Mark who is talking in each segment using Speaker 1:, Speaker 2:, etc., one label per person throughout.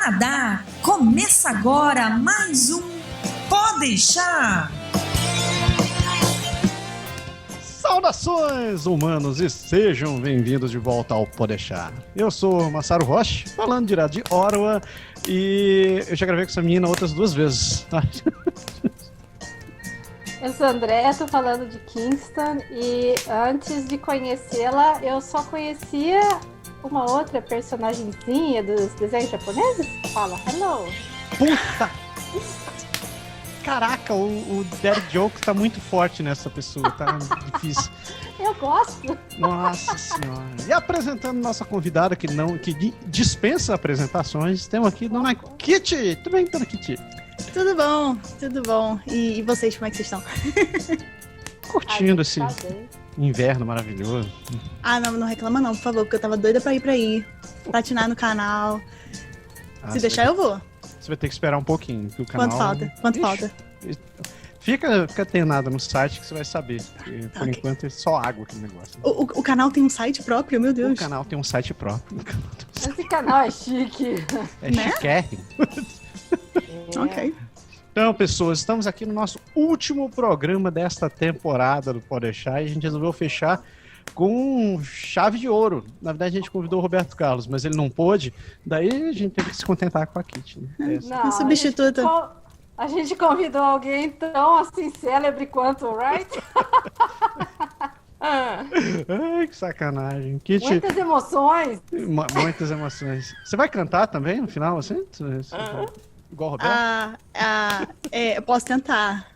Speaker 1: Canadá. Começa agora mais um Pode deixar.
Speaker 2: Saudações, humanos, e sejam bem-vindos de volta ao Pode deixar. Eu sou Massaro Roche, falando direto de Ottawa, e eu já gravei com essa menina outras 2 vezes, tá?
Speaker 3: Eu sou André, tô falando de Kingston, e antes de conhecê-la, eu só conhecia uma outra personagemzinha dos desenhos japoneses. Fala, hello!
Speaker 2: Puta! Caraca, o Dad Joke tá muito forte nessa pessoa, tá difícil.
Speaker 3: Eu gosto!
Speaker 2: Nossa senhora! E apresentando nossa convidada que dispensa apresentações, temos aqui Dona Kitty! Tudo bem, Dona Kitty?
Speaker 4: Tudo bom, tudo bom. E vocês, como é que vocês estão?
Speaker 2: Curtindo esse inverno maravilhoso.
Speaker 4: Ah, não reclama não, por favor, porque eu tava doida pra ir patinar no canal. Se deixar, eu vou.
Speaker 2: Você vai ter que esperar um pouquinho, que o canal...
Speaker 4: Quanto falta?
Speaker 2: Fica atenado no site que você vai saber. Por enquanto é só água aquele negócio.
Speaker 4: O canal tem um site próprio, meu Deus.
Speaker 2: O canal tem um site próprio.
Speaker 3: Esse canal é chique.
Speaker 2: É chiquérrimo.
Speaker 4: Ok.
Speaker 2: Então, pessoas, estamos aqui no nosso último programa desta temporada do Pode Deixar e a gente resolveu fechar com chave de ouro. Na verdade, a gente convidou o Roberto Carlos, mas ele não pôde, daí a gente teve que se contentar com a Kitty. Né?
Speaker 4: Não, substituta.
Speaker 3: A gente convidou alguém tão assim célebre quanto o Wright.
Speaker 2: Ai, que sacanagem. Kitty,
Speaker 3: muitas emoções.
Speaker 2: Muitas emoções. Você vai cantar também no final, assim? Igual o Roberto?
Speaker 4: Eu posso tentar.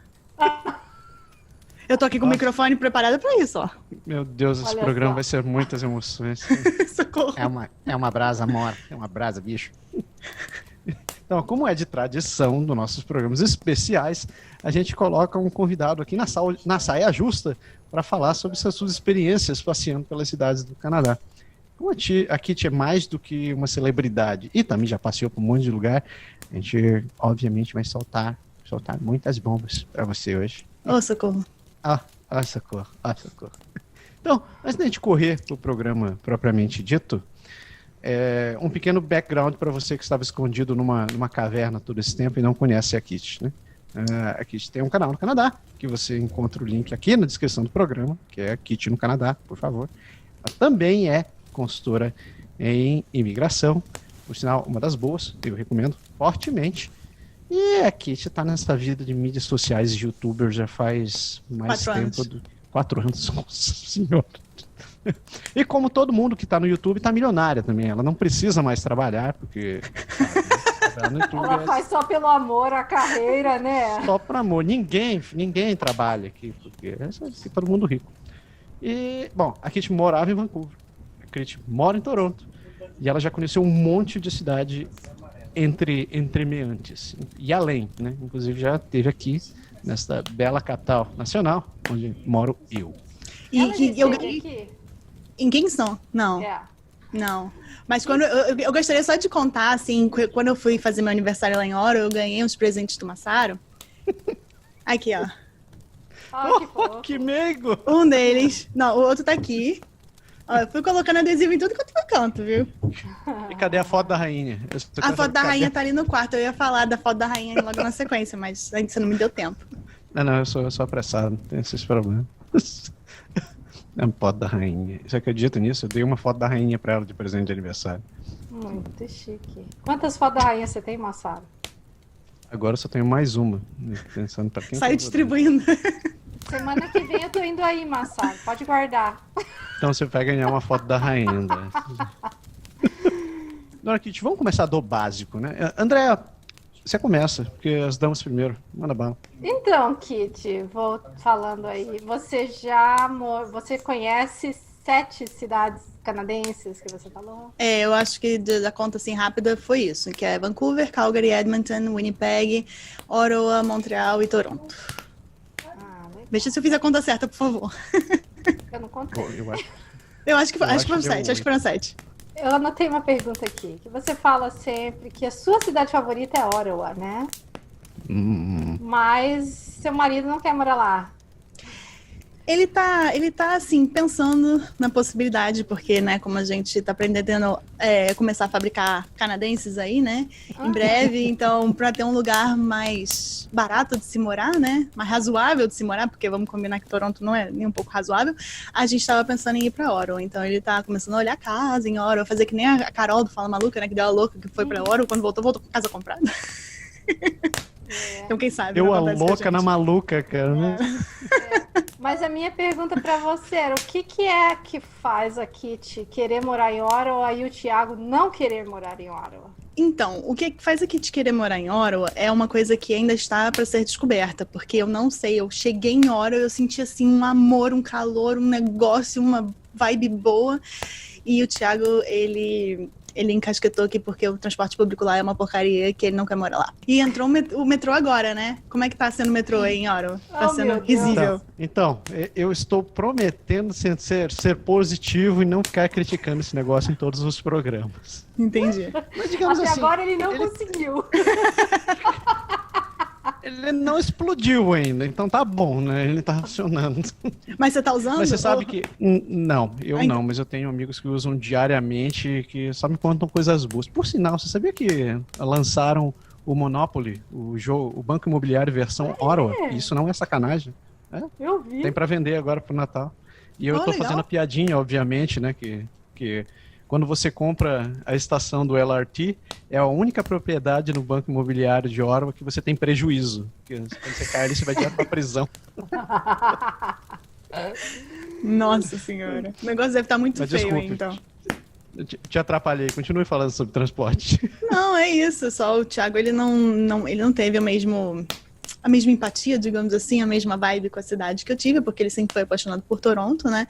Speaker 4: Eu tô aqui com o microfone preparado pra isso, ó.
Speaker 2: Meu Deus, esse programa vai ser muitas emoções.
Speaker 4: Socorro.
Speaker 2: É uma brasa mora, é uma brasa, bicho. Então, como é de tradição dos nossos programas especiais, a gente coloca um convidado aqui na saia justa para falar sobre suas experiências passeando pelas cidades do Canadá. Como a Kitty é mais do que uma celebridade e também já passeou por um monte de lugar, a gente, obviamente, vai soltar muitas bombas para você hoje.
Speaker 4: Socorro.
Speaker 2: Socorro. Então, antes da gente correr pro programa propriamente dito, um pequeno background para você que estava escondido numa caverna todo esse tempo e não conhece a Kitty, né? A Kitty tem um canal no Canadá, que você encontra o link aqui na descrição do programa, que é a Kitty no Canadá, por favor. Ela também é consultora em imigração, por sinal, uma das boas, eu recomendo fortemente. E a Kitty tá nessa vida de mídias sociais e youtubers já faz mais 4 anos. Nossa senhora. E como todo mundo que tá no YouTube tá milionária também. Ela não precisa mais trabalhar, porque... no YouTube
Speaker 3: ela faz só pelo amor à carreira, né?
Speaker 2: Só por amor. Ninguém trabalha aqui, porque é todo mundo rico. E, bom, a Kitty morava em Vancouver. A Kitty mora em Toronto. E ela já conheceu um monte de cidade entremeantes e além, né? Inclusive já esteve aqui nesta bela capital nacional, onde moro eu.
Speaker 4: Em Kingston? Não.
Speaker 3: Yeah.
Speaker 4: Não. Mas quando eu gostaria só de contar, assim, quando eu fui fazer meu aniversário lá em Ouro, eu ganhei uns presentes do Massaro. Aqui, ó.
Speaker 2: Que meigo!
Speaker 4: Um deles. Não, o outro tá aqui. Ó, eu fui colocando adesivo em tudo quanto foi canto, viu?
Speaker 2: E cadê a foto da rainha?
Speaker 4: A foto da rainha tá ali no quarto. Eu ia falar da foto da rainha logo na sequência, mas ainda você não me deu tempo.
Speaker 2: Não, eu sou apressado, não tenho esses problemas. É uma foto da rainha. Você acredita nisso? Eu dei uma foto da rainha pra ela de presente de aniversário.
Speaker 3: Muito chique. Quantas fotos da rainha você tem, Massaro?
Speaker 2: Agora eu só tenho mais uma. Pensando pra quem.
Speaker 4: Sai distribuindo.
Speaker 3: Semana que vem eu tô indo aí, Massaro. Pode guardar.
Speaker 2: Então você vai ganhar uma foto da rainha, André. Dona Kitty, vamos começar do básico, né? André, você começa, porque as damas primeiro. Manda bala.
Speaker 3: Então, Kitty, vou falando aí. Você conhece 7 cidades canadenses que você falou?
Speaker 4: Eu acho que da conta assim rápida foi isso, que é Vancouver, Calgary, Edmonton, Winnipeg, Ottawa, Montreal e Toronto. Veja se eu fiz a conta certa, por favor.
Speaker 3: Eu não contei.
Speaker 4: Acho que foram 7.
Speaker 3: Eu anotei uma pergunta aqui, que você fala sempre que a sua cidade favorita é Ottawa, né? Mas seu marido não quer morar lá.
Speaker 4: Ele tá, assim, pensando na possibilidade, porque, né, como a gente tá pretendendo começar a fabricar canadenses aí, né, em breve, então, pra ter um lugar mais barato de se morar, né, mais razoável de se morar, porque vamos combinar que Toronto não é nem um pouco razoável, a gente tava pensando em ir pra Ottawa, então ele tá começando a olhar casa em Ottawa, fazer que nem a Carol do Fala Maluca, né, que deu a louca, que foi pra Ottawa, quando voltou com casa comprada. Então, quem sabe?
Speaker 2: Deu a louca na maluca, cara, né?
Speaker 3: Mas a minha pergunta pra você era, o que é que faz a Kitty querer morar em Ottawa e o Thiago não querer morar em Ottawa?
Speaker 4: Então, o que faz a Kitty querer morar em Ottawa é uma coisa que ainda está para ser descoberta, porque eu não sei, eu cheguei em Ottawa, eu senti assim um amor, um calor, um negócio, uma vibe boa, e o Thiago, ele encasquetou aqui porque o transporte público lá é uma porcaria, que ele não quer morar lá. E entrou o metrô agora, né? Como é que tá sendo o metrô aí em Ottawa? Tá sendo risível.
Speaker 2: Então, eu estou prometendo ser positivo e não ficar criticando esse negócio em todos os programas.
Speaker 4: Entendi.
Speaker 2: Mas digamos
Speaker 3: Até
Speaker 2: assim,
Speaker 3: agora ele não conseguiu.
Speaker 2: ele não explodiu ainda, então tá bom, né? Ele tá funcionando.
Speaker 4: Mas você tá usando?
Speaker 2: Mas você sabe que... Não, eu não, mas eu tenho amigos que usam diariamente, que só me contam coisas boas. Por sinal, você sabia que lançaram o Monopoly, o Banco Imobiliário versão Ottawa? Isso não é sacanagem.
Speaker 3: Eu vi.
Speaker 2: Tem pra vender agora pro Natal. E eu tô
Speaker 4: legal.
Speaker 2: fazendo a piadinha, obviamente, né, que quando você compra a estação do LRT, é a única propriedade no Banco Imobiliário de Ottawa que você tem prejuízo. Porque quando você cai ali, você vai direto pra prisão.
Speaker 4: Nossa senhora. O negócio deve estar muito
Speaker 2: Mas
Speaker 4: feio,
Speaker 2: desculpe,
Speaker 4: então.
Speaker 2: Te atrapalhei, continue falando sobre transporte.
Speaker 4: Não, é isso. Só o Thiago, ele não teve a mesma empatia, digamos assim, a mesma vibe com a cidade que eu tive, porque ele sempre foi apaixonado por Toronto, né?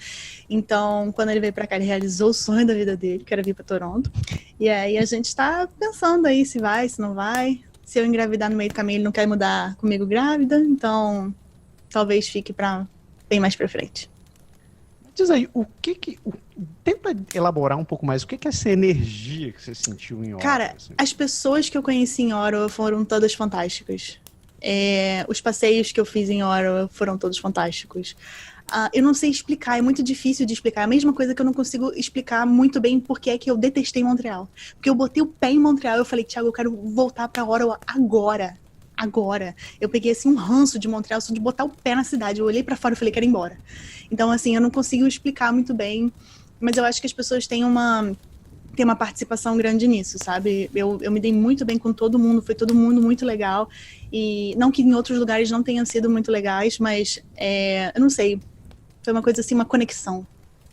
Speaker 4: Então, quando ele veio pra cá, ele realizou o sonho da vida dele, que era vir pra Toronto. E aí a gente tá pensando aí se vai, se não vai. Se eu engravidar no meio do caminho, ele não quer mudar comigo grávida, então talvez fique pra bem mais pra frente.
Speaker 2: Diz aí, tenta elaborar um pouco mais, o que é essa energia que você sentiu em Ottawa?
Speaker 4: Cara,
Speaker 2: assim?
Speaker 4: as pessoas que eu conheci em Ottawa foram todas fantásticas. Os passeios que eu fiz em Ottawa foram todos fantásticos. Eu não sei explicar, é muito difícil de explicar. É a mesma coisa que eu não consigo explicar muito bem porque é que eu detestei Montreal. Porque eu botei o pé em Montreal e eu falei, Thiago, eu quero voltar pra Ottawa agora. Agora. Eu peguei assim um ranço de Montreal só de botar o pé na cidade. Eu olhei pra fora e falei, quero ir embora. Então, assim, eu não consigo explicar muito bem, mas eu acho que as pessoas têm uma participação grande nisso, sabe? Eu me dei muito bem com todo mundo, foi todo mundo muito legal. E não que em outros lugares não tenham sido muito legais, mas eu não sei. Foi uma coisa assim, uma conexão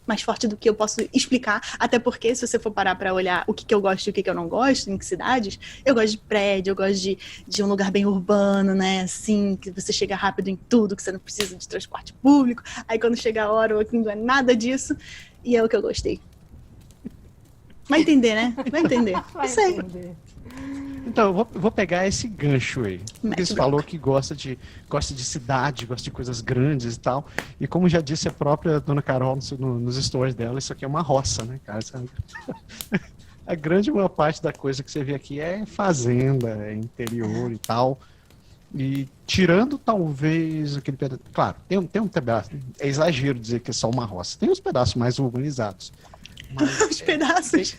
Speaker 4: mais forte do que eu posso explicar. Até porque, se você for parar pra olhar o que eu gosto e o que eu não gosto, em que cidades, eu gosto de prédio, eu gosto de um lugar bem urbano, né? Assim, que você chega rápido em tudo, que você não precisa de transporte público. Aí quando chega a hora, não é nada disso. E é o que eu gostei. Vai entender, né? Vai entender. Isso aí.
Speaker 2: Então, eu vou pegar esse gancho aí.
Speaker 4: Mete
Speaker 2: Você
Speaker 4: bronca.
Speaker 2: falou que gosta de cidade, gosta de coisas grandes e tal. E como já disse a própria dona Carol nos stories dela, isso aqui é uma roça, né, cara? A grande maior parte da coisa que você vê aqui é fazenda, é interior e tal. E tirando talvez aquele pedaço... Claro, tem um pedaço... É exagero dizer que é só uma roça. Tem uns pedaços mais urbanizados. Mas,
Speaker 4: Os pedaços.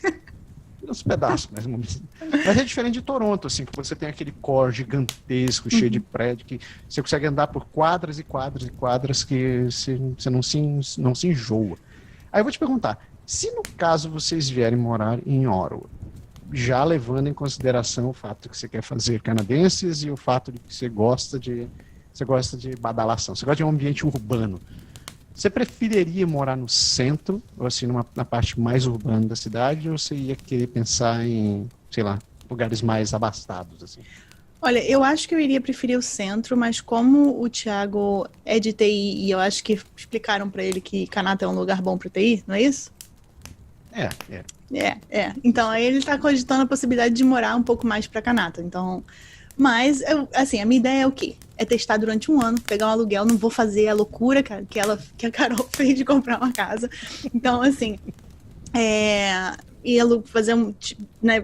Speaker 2: uns pedaços, mas é diferente de Toronto, assim, que você tem aquele core gigantesco, cheio de prédio, que você consegue andar por quadras e quadras e quadras que você não se enjoa. Aí eu vou te perguntar, se no caso vocês vierem morar em Ottawa, já levando em consideração o fato que você quer fazer canadenses e o fato de que você gosta de badalação, você gosta de um ambiente urbano, você preferiria morar no centro, ou assim, na parte mais urbana da cidade, ou você ia querer pensar em, sei lá, lugares mais abastados, assim?
Speaker 4: Olha, eu acho que eu iria preferir o centro, mas como o Thiago é de TI e eu acho que explicaram pra ele que Kanata é um lugar bom pra TI, não é isso?
Speaker 2: É.
Speaker 4: Então, aí ele tá cogitando a possibilidade de morar um pouco mais pra Kanata. Então, mas, assim, a minha ideia é o quê? É testar durante um ano, pegar um aluguel, não vou fazer a loucura, cara, que a Carol fez de comprar uma casa. Então, assim, ia fazer né,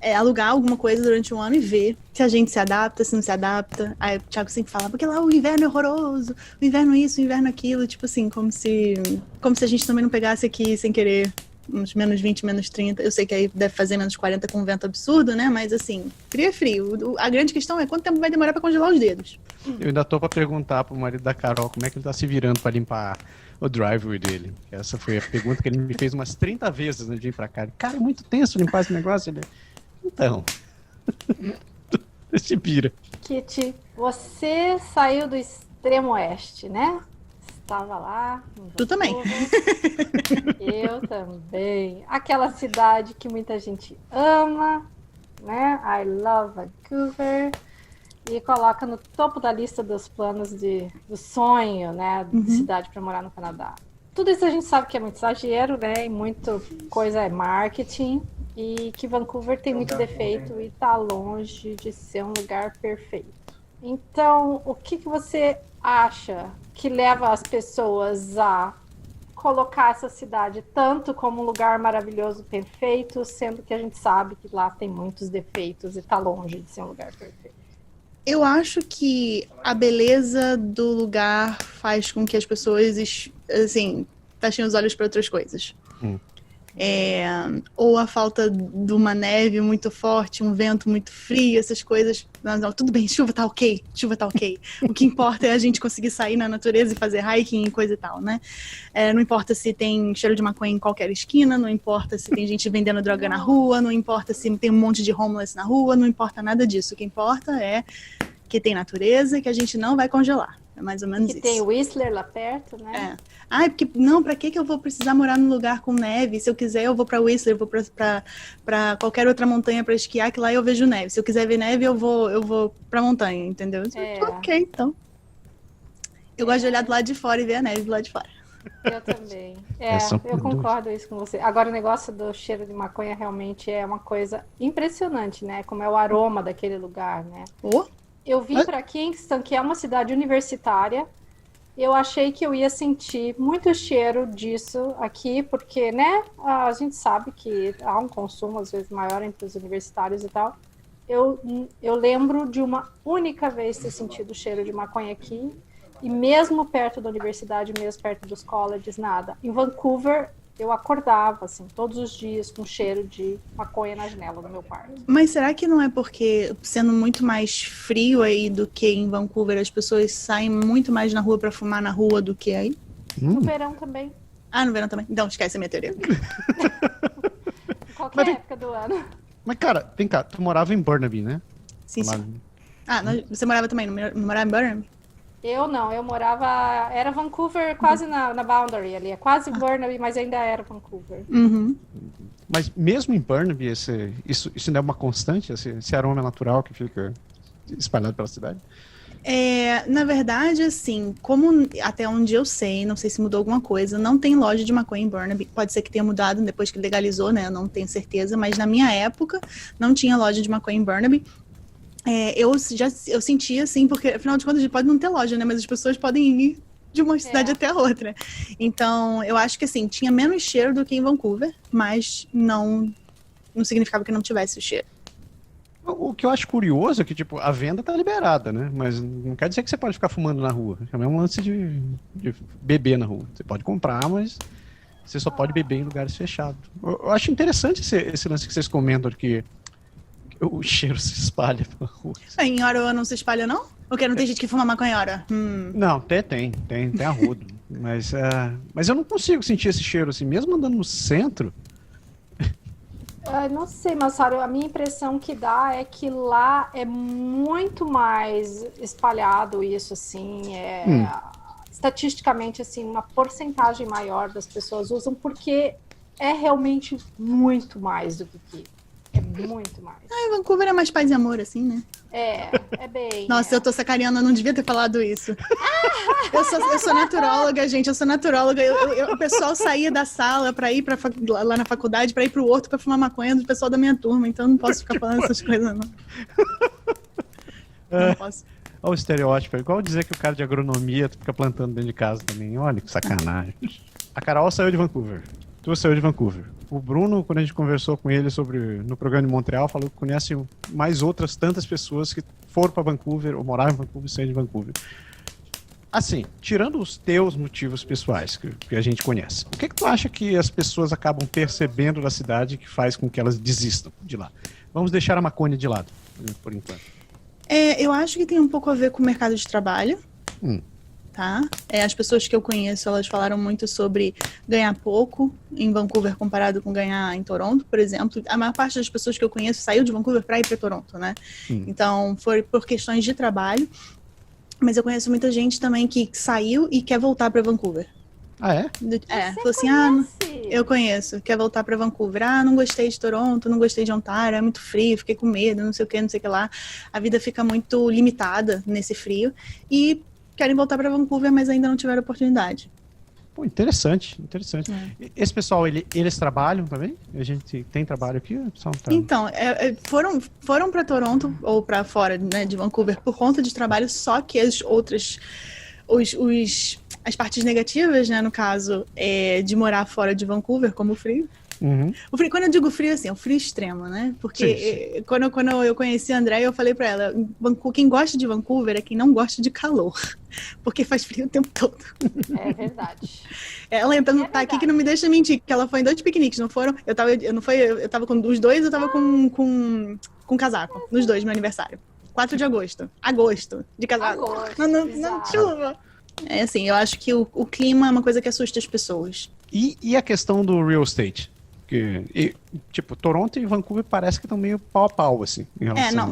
Speaker 4: alugar alguma coisa durante um ano e ver se a gente se adapta, se não se adapta. Aí o Thiago sempre fala, porque lá o inverno é horroroso, o inverno isso, o inverno aquilo, tipo assim, como se a gente também não pegasse aqui sem querer uns menos 20, menos 30. Eu sei que aí deve fazer menos 40 com um vento absurdo, né? Mas assim, frio é frio. A grande questão é quanto tempo vai demorar pra congelar os dedos.
Speaker 2: Eu ainda tô pra perguntar pro marido da Carol como é que ele tá se virando pra limpar o driveway dele. Essa foi a pergunta que ele me fez umas 30 vezes antes de vir pra cá. Cara, é muito tenso limpar esse negócio. Ele... Então, se vira.
Speaker 3: Kitty, você saiu do extremo oeste, né? Estava lá.
Speaker 4: Tu também.
Speaker 3: Eu também. Aquela cidade que muita gente ama, né? I love Vancouver. E coloca no topo da lista dos planos do sonho, né? De cidade para morar no Canadá. Tudo isso a gente sabe que é muito exagero, né? E muita coisa é marketing. E que Vancouver tem muito defeito e está longe de ser um lugar perfeito. Então, o que você acha que leva as pessoas a colocar essa cidade tanto como um lugar maravilhoso, perfeito, sendo que a gente sabe que lá tem muitos defeitos e está longe de ser um lugar perfeito?
Speaker 4: Eu acho que a beleza do lugar faz com que as pessoas, assim, fechem os olhos para outras coisas. Ou a falta de uma neve muito forte, um vento muito frio, essas coisas. Não, tudo bem, chuva tá ok. O que importa é a gente conseguir sair na natureza e fazer hiking e coisa e tal, né? Não importa se tem cheiro de maconha em qualquer esquina, não importa se tem gente vendendo droga na rua, não importa se tem um monte de homeless na rua, não importa nada disso. O que importa é que tem natureza e que a gente não vai congelar. É mais ou menos isso.
Speaker 3: Que tem Whistler lá perto, né?
Speaker 4: Porque não, pra que eu vou precisar morar num lugar com neve? Se eu quiser, eu vou pra Whistler, eu vou pra qualquer outra montanha pra esquiar, que lá eu vejo neve. Se eu quiser ver neve, eu vou pra montanha, entendeu? Ok, então. Eu gosto de olhar do lado de fora e ver a neve do lado de fora.
Speaker 3: Eu também. Eu concordo isso com você. Agora, o negócio do cheiro de maconha realmente é uma coisa impressionante, né? Como é o aroma daquele lugar, né? Eu vim para Kingston, que é uma cidade universitária. Eu achei que eu ia sentir muito cheiro disso aqui, porque, né, a gente sabe que há um consumo, às vezes, maior entre os universitários e tal. Eu lembro de uma única vez ter sentido o cheiro de maconha aqui, e mesmo perto da universidade, mesmo perto dos colleges, nada. Em Vancouver, eu acordava, assim, todos os dias com cheiro de maconha na janela do meu quarto.
Speaker 4: Mas será que não é porque, sendo muito mais frio aí do que em Vancouver, as pessoas saem muito mais na rua pra fumar na rua do que aí?
Speaker 3: No verão também.
Speaker 4: No verão também. Então, esquece a minha teoria.
Speaker 3: Em qualquer época do ano.
Speaker 2: Mas, cara, vem cá, tu morava em Burnaby, né?
Speaker 4: Sim. Você morava também, não morava em Burnaby?
Speaker 3: Eu não, eu morava... Era Vancouver quase na boundary ali. É quase Burnaby, mas ainda era Vancouver.
Speaker 2: Mas mesmo em Burnaby, isso ainda é uma constante? Esse aroma natural que fica espalhado pela cidade?
Speaker 4: Na verdade, assim, como até onde eu sei, não sei se mudou alguma coisa, não tem loja de maconha em Burnaby. Pode ser que tenha mudado depois que legalizou, né? Eu não tenho certeza, mas na minha época não tinha loja de maconha em Burnaby. Eu sentia assim, porque afinal de contas pode não ter loja, né? Mas as pessoas podem ir de uma cidade até a outra. Então, eu acho que assim, tinha menos cheiro do que em Vancouver, mas não significava que não tivesse o cheiro.
Speaker 2: O que eu acho curioso é que, tipo, a venda tá liberada, né? Mas não quer dizer que você pode ficar fumando na rua. É um lance de beber na rua. Você pode comprar, mas você só pode beber em lugares fechados. Eu acho interessante esse lance que vocês comentam, que o cheiro se espalha pela rua.
Speaker 4: Em Ottawa não se espalha, não? Porque não tem gente que fuma maconha em Ottawa?
Speaker 2: Não, tem arrodo. Mas eu não consigo sentir esse cheiro assim, mesmo andando no centro.
Speaker 3: Não sei, Massaro, a minha impressão que dá é que lá é muito mais espalhado isso, assim, estatisticamente, assim, uma porcentagem maior das pessoas usam, porque é realmente muito mais do que aqui. É muito mais.
Speaker 4: Vancouver é mais paz e amor, assim, né?
Speaker 3: É bem...
Speaker 4: Nossa, eu tô sacaneando, eu não devia ter falado isso. Eu sou naturóloga, gente, eu sou naturóloga. O pessoal saía da sala pra ir lá na faculdade, pra ir pro horto pra fumar maconha do pessoal da minha turma, então eu não posso ficar falando essas coisas, não. Não posso.
Speaker 2: Olha o estereótipo, é igual dizer que o cara de agronomia fica plantando dentro de casa também. Olha que sacanagem. A Carol saiu de Vancouver. Tu saiu de Vancouver. O Bruno, quando a gente conversou com ele no programa de Montreal, falou que conhece mais outras tantas pessoas que foram para Vancouver ou moraram em Vancouver e saíram de Vancouver. Assim, tirando os teus motivos pessoais, que a gente conhece, o que tu acha que as pessoas acabam percebendo da cidade que faz com que elas desistam de lá? Vamos deixar a maconha de lado, por enquanto.
Speaker 4: Eu acho que tem um pouco a ver com o mercado de trabalho. Tá? As pessoas que eu conheço, elas falaram muito sobre ganhar pouco em Vancouver comparado com ganhar em Toronto, por exemplo. A maior parte das pessoas que eu conheço saiu de Vancouver para ir para Toronto, né? Então, foi por questões de trabalho. Mas eu conheço muita gente também que saiu e quer voltar para Vancouver.
Speaker 2: Ah, é?
Speaker 4: Falou assim, eu conheço, quer voltar para Vancouver. Não gostei de Toronto, não gostei de Ontário, é muito frio, fiquei com medo, não sei o que lá. A vida fica muito limitada nesse frio. E querem voltar para Vancouver, mas ainda não tiveram oportunidade.
Speaker 2: Pô, interessante. Esse pessoal, eles trabalham também? A gente tem trabalho aqui?
Speaker 4: Então, foram para Toronto ou para fora, né, de Vancouver por conta de trabalho, só que as outras... as partes negativas, né, no caso, de morar fora de Vancouver, como o frio. O frio, quando eu digo frio, assim, é o frio extremo, né? Porque
Speaker 2: sim.
Speaker 4: Quando eu conheci a Andréia, eu falei pra ela, quem gosta de Vancouver é quem não gosta de calor, porque faz frio o tempo todo.
Speaker 3: É verdade.
Speaker 4: Ela tá aqui que não me deixa mentir, que ela foi em 2 piqueniques, não foram? Eu tava com os dois, eu tava com casaco, nos 2, meu aniversário. 4 de agosto, de casaco. Não chuva. É assim, eu acho que o clima é uma coisa que assusta as pessoas.
Speaker 2: E a questão do real estate? Tipo, Toronto e Vancouver parece que estão meio pau a pau, assim.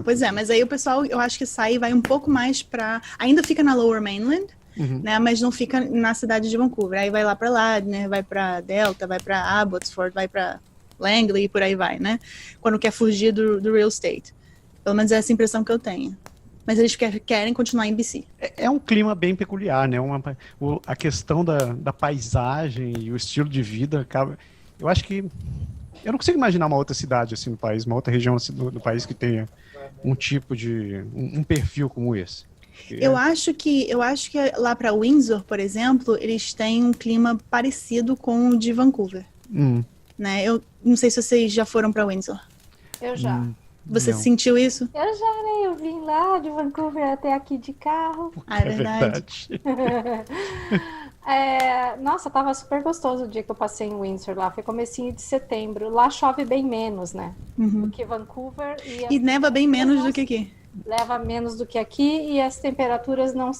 Speaker 4: Pois é, mas aí o pessoal, eu acho que sai e vai um pouco mais pra... Ainda fica na Lower Mainland, né, mas não fica na cidade de Vancouver. Aí vai lá pra lá, né, vai pra Delta, vai pra Abbotsford, vai pra Langley e por aí vai, né? Quando quer fugir do real estate. Pelo menos é essa impressão que eu tenho. Mas eles querem continuar em BC.
Speaker 2: É um clima bem peculiar, né? A questão da paisagem e o estilo de vida acaba... Eu acho que... Eu não consigo imaginar uma outra cidade assim no país, uma outra região assim, do país que tenha um tipo de... um perfil como esse.
Speaker 4: Eu acho que lá para Windsor, por exemplo, eles têm um clima parecido com o de Vancouver. Né? Eu não sei se vocês já foram para Windsor.
Speaker 3: Eu já.
Speaker 4: Você sentiu isso?
Speaker 3: Eu já, né? Eu vim lá de Vancouver até aqui de carro.
Speaker 4: É verdade.
Speaker 3: Nossa, tava super gostoso o dia que eu passei em Windsor lá. Foi comecinho de setembro. Lá chove bem menos, né? Do que Vancouver.
Speaker 4: E neva bem menos do que aqui.
Speaker 3: Leva menos do que aqui e as temperaturas não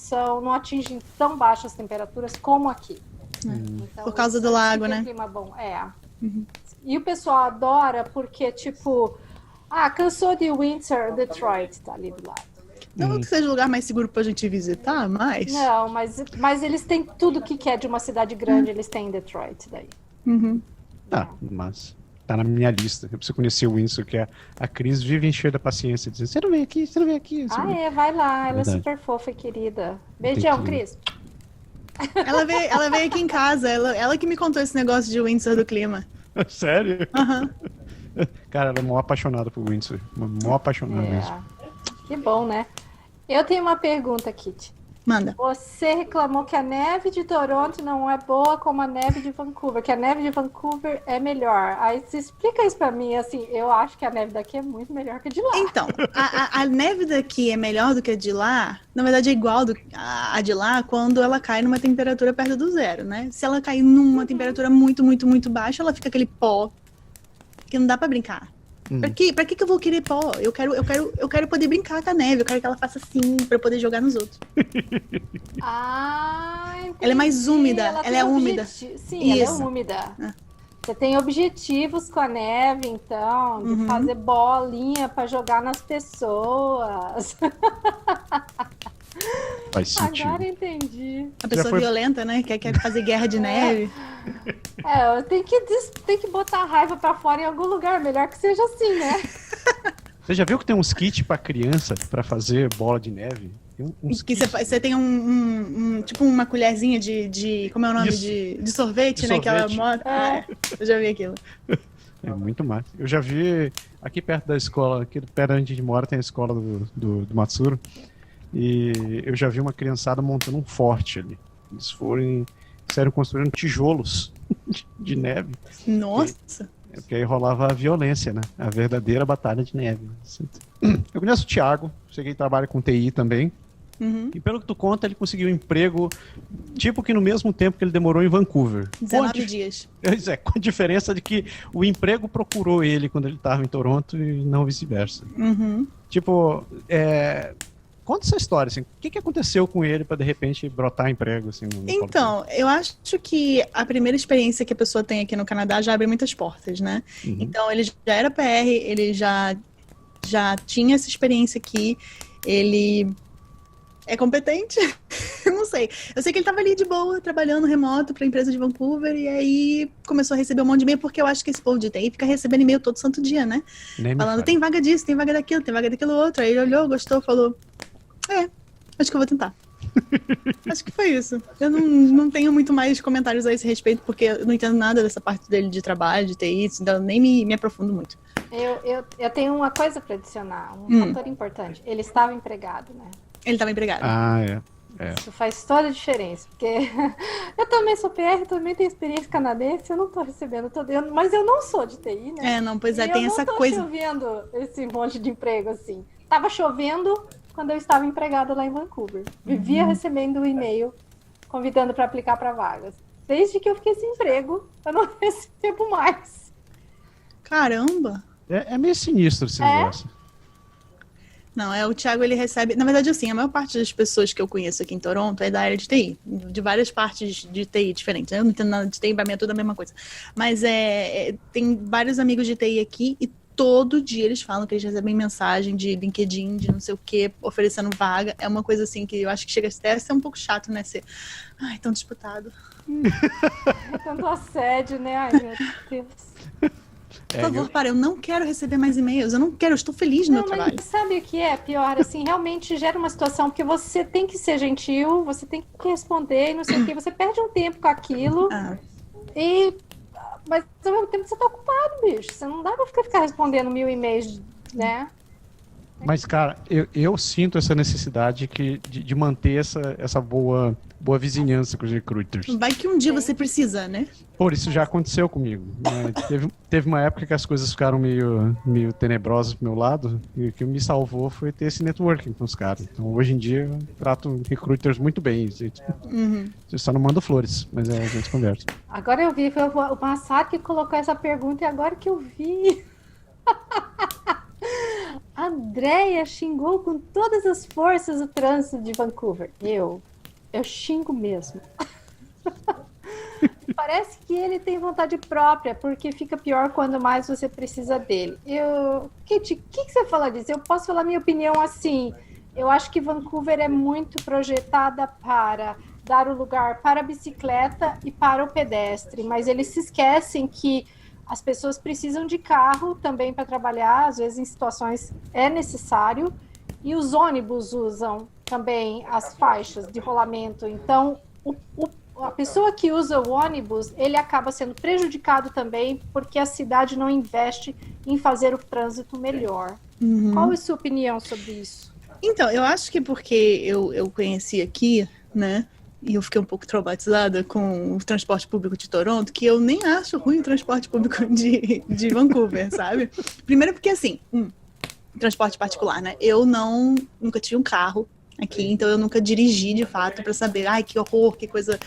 Speaker 3: atingem tão baixas temperaturas como aqui. Então,
Speaker 4: por causa do lago, né?
Speaker 3: Clima bom. E o pessoal adora porque, tipo... cansou de Windsor, Detroit tá ali do lado.
Speaker 4: Não que seja o lugar mais seguro pra gente visitar, mas...
Speaker 3: Não, mas eles têm tudo que quer de uma cidade grande, eles têm em Detroit daí.
Speaker 2: Mas tá na minha lista. Eu preciso conhecer o Windsor, que a Cris vive encher da paciência, dizendo, você não vem aqui.
Speaker 3: Vai lá, ela é super fofa e querida. Beijão, Cris.
Speaker 4: Ela veio aqui em casa, ela que me contou esse negócio de Windsor do clima.
Speaker 2: Sério? Cara, ela é mó apaixonada por Windsor. Mó apaixonada mesmo.
Speaker 3: Que bom, né? Eu tenho uma pergunta, Kitty.
Speaker 4: Manda.
Speaker 3: Você reclamou que a neve de Toronto não é boa como a neve de Vancouver, que a neve de Vancouver é melhor. Aí você explica isso pra mim, assim, eu acho que a neve daqui é muito melhor que a de lá.
Speaker 4: Então, a neve daqui é melhor do que a de lá, na verdade é igual a de lá quando ela cai numa temperatura perto do zero, né? Se ela cair numa temperatura muito, muito, muito baixa, ela fica aquele pó que não dá pra brincar. Pra que eu vou querer pó? Eu quero poder brincar com a neve, eu quero que ela faça assim pra eu poder jogar nos outros.
Speaker 3: Entendi.
Speaker 4: Ela é mais úmida, ela é úmida.
Speaker 3: Sim, isso. Ela é úmida. Você tem objetivos com a neve, então, de fazer bolinha pra jogar nas pessoas.
Speaker 2: Faz sentido.
Speaker 3: Agora entendi.
Speaker 4: A pessoa violenta, né? Quer fazer guerra de neve.
Speaker 3: Tem que botar a raiva pra fora em algum lugar. Melhor que seja assim, né?
Speaker 2: Você já viu que tem uns kits pra criança pra fazer bola de neve?
Speaker 4: Que você tem tipo uma colherzinha de como é o nome? De sorvete, né?
Speaker 2: Sorvete.
Speaker 4: Que ela mostra. Eu já vi aquilo.
Speaker 2: É muito massa. Eu já vi aqui perto da escola, aqui perto onde a gente mora, tem a escola do Matsuro. E eu já vi uma criançada montando um forte ali. Eles saíram construindo tijolos de neve.
Speaker 4: Nossa!
Speaker 2: Porque aí rolava a violência, né? A verdadeira batalha de neve. Eu conheço o Thiago, cheguei a trabalhar com TI também.
Speaker 4: Uhum.
Speaker 2: E pelo que tu conta, ele conseguiu um emprego, tipo que no mesmo tempo que ele demorou em Vancouver.
Speaker 4: 19 dias.
Speaker 2: Com a diferença de que o emprego procurou ele quando ele estava em Toronto e não vice-versa.
Speaker 4: Uhum.
Speaker 2: Tipo, conta essa história, assim, o que aconteceu com ele para de repente brotar emprego? Assim, no
Speaker 4: Então, eu acho que a primeira experiência que a pessoa tem aqui no Canadá já abre muitas portas, né?
Speaker 2: Uhum.
Speaker 4: Então, ele já era PR, ele já tinha essa experiência aqui, ele é competente? Eu não sei. Eu sei que ele tava ali de boa, trabalhando remoto pra empresa de Vancouver, e aí começou a receber um monte de e-mail, porque eu acho que esse povo de TI fica recebendo e-mail todo santo dia, né? Falando, tem vaga disso, tem vaga daquilo, tem vaga daquilo outro. Aí ele olhou, gostou, falou, acho que eu vou tentar. Acho que foi isso. Eu não tenho muito mais comentários a esse respeito, porque eu não entendo nada dessa parte dele de trabalho, de TI, então eu nem me aprofundo muito.
Speaker 3: Eu tenho uma coisa para adicionar, um fator importante. Ele estava empregado, né?
Speaker 4: Ele estava empregado.
Speaker 3: Isso faz toda a diferença, porque eu também sou PR, também tenho experiência canadense, eu não estou recebendo mas eu não sou de TI, né?
Speaker 4: Pois é, tem essa coisa.
Speaker 3: Eu não tô chovendo esse monte de emprego, assim. Tava chovendo quando eu estava empregada lá em Vancouver. Vivia recebendo um e-mail convidando para aplicar para vagas. Desde que eu fiquei sem emprego, eu não recebo mais.
Speaker 4: Caramba!
Speaker 2: É meio sinistro esse negócio.
Speaker 4: Não, o Thiago, ele recebe... Na verdade, assim, a maior parte das pessoas que eu conheço aqui em Toronto é da área de TI, de várias partes de TI diferentes. Eu não entendo nada de TI, pra mim é tudo a mesma coisa. Mas tem vários amigos de TI aqui e todo dia eles falam que eles recebem mensagem de LinkedIn, de não sei o quê, oferecendo vaga. É uma coisa, assim, que eu acho que chega até a ser um pouco chato, né? Ser, tão disputado.
Speaker 3: É tanto assédio, né? Ai, meu Deus.
Speaker 4: Por favor, eu não quero receber mais e-mails, eu estou feliz no meu trabalho.
Speaker 3: Mas sabe o que é pior? Assim, realmente gera uma situação porque você tem que ser gentil, você tem que responder e não sei o que, você perde um tempo com aquilo, mas ao mesmo tempo você tá ocupado, bicho. Você não dá pra ficar respondendo 1000 e-mails, né?
Speaker 2: Mas, cara, eu sinto essa necessidade de manter essa boa vizinhança com os recruiters.
Speaker 4: Vai que um dia você precisa, né?
Speaker 2: Por isso já aconteceu comigo. Teve uma época que as coisas ficaram meio tenebrosas pro meu lado, e o que me salvou foi ter esse networking com os caras. Então, hoje em dia, eu trato recruiters muito bem. Eu só não mando flores, mas a gente conversa.
Speaker 3: Agora eu vi, foi o Massaro que colocou essa pergunta e agora que eu vi... A Andréia xingou com todas as forças o trânsito de Vancouver. Eu xingo mesmo. Parece que ele tem vontade própria, porque fica pior quando mais você precisa dele. Kate, o que você fala disso? Eu posso falar minha opinião assim. Eu acho que Vancouver é muito projetada para dar o lugar para a bicicleta e para o pedestre, mas eles se esquecem que as pessoas precisam de carro também para trabalhar, às vezes em situações é necessário, e os ônibus usam também as faixas de rolamento. Então, a pessoa que usa o ônibus, ele acaba sendo prejudicado também, porque a cidade não investe em fazer o trânsito melhor. Qual é a sua opinião sobre isso?
Speaker 4: Então, eu acho que porque eu conheci aqui, né? E eu fiquei um pouco traumatizada com o transporte público de Toronto, que eu nem acho ruim o transporte público de Vancouver, sabe? Primeiro porque, assim, transporte particular, né? Eu nunca tive um carro aqui, então eu nunca dirigi, de fato, para saber, que horror, que coisa,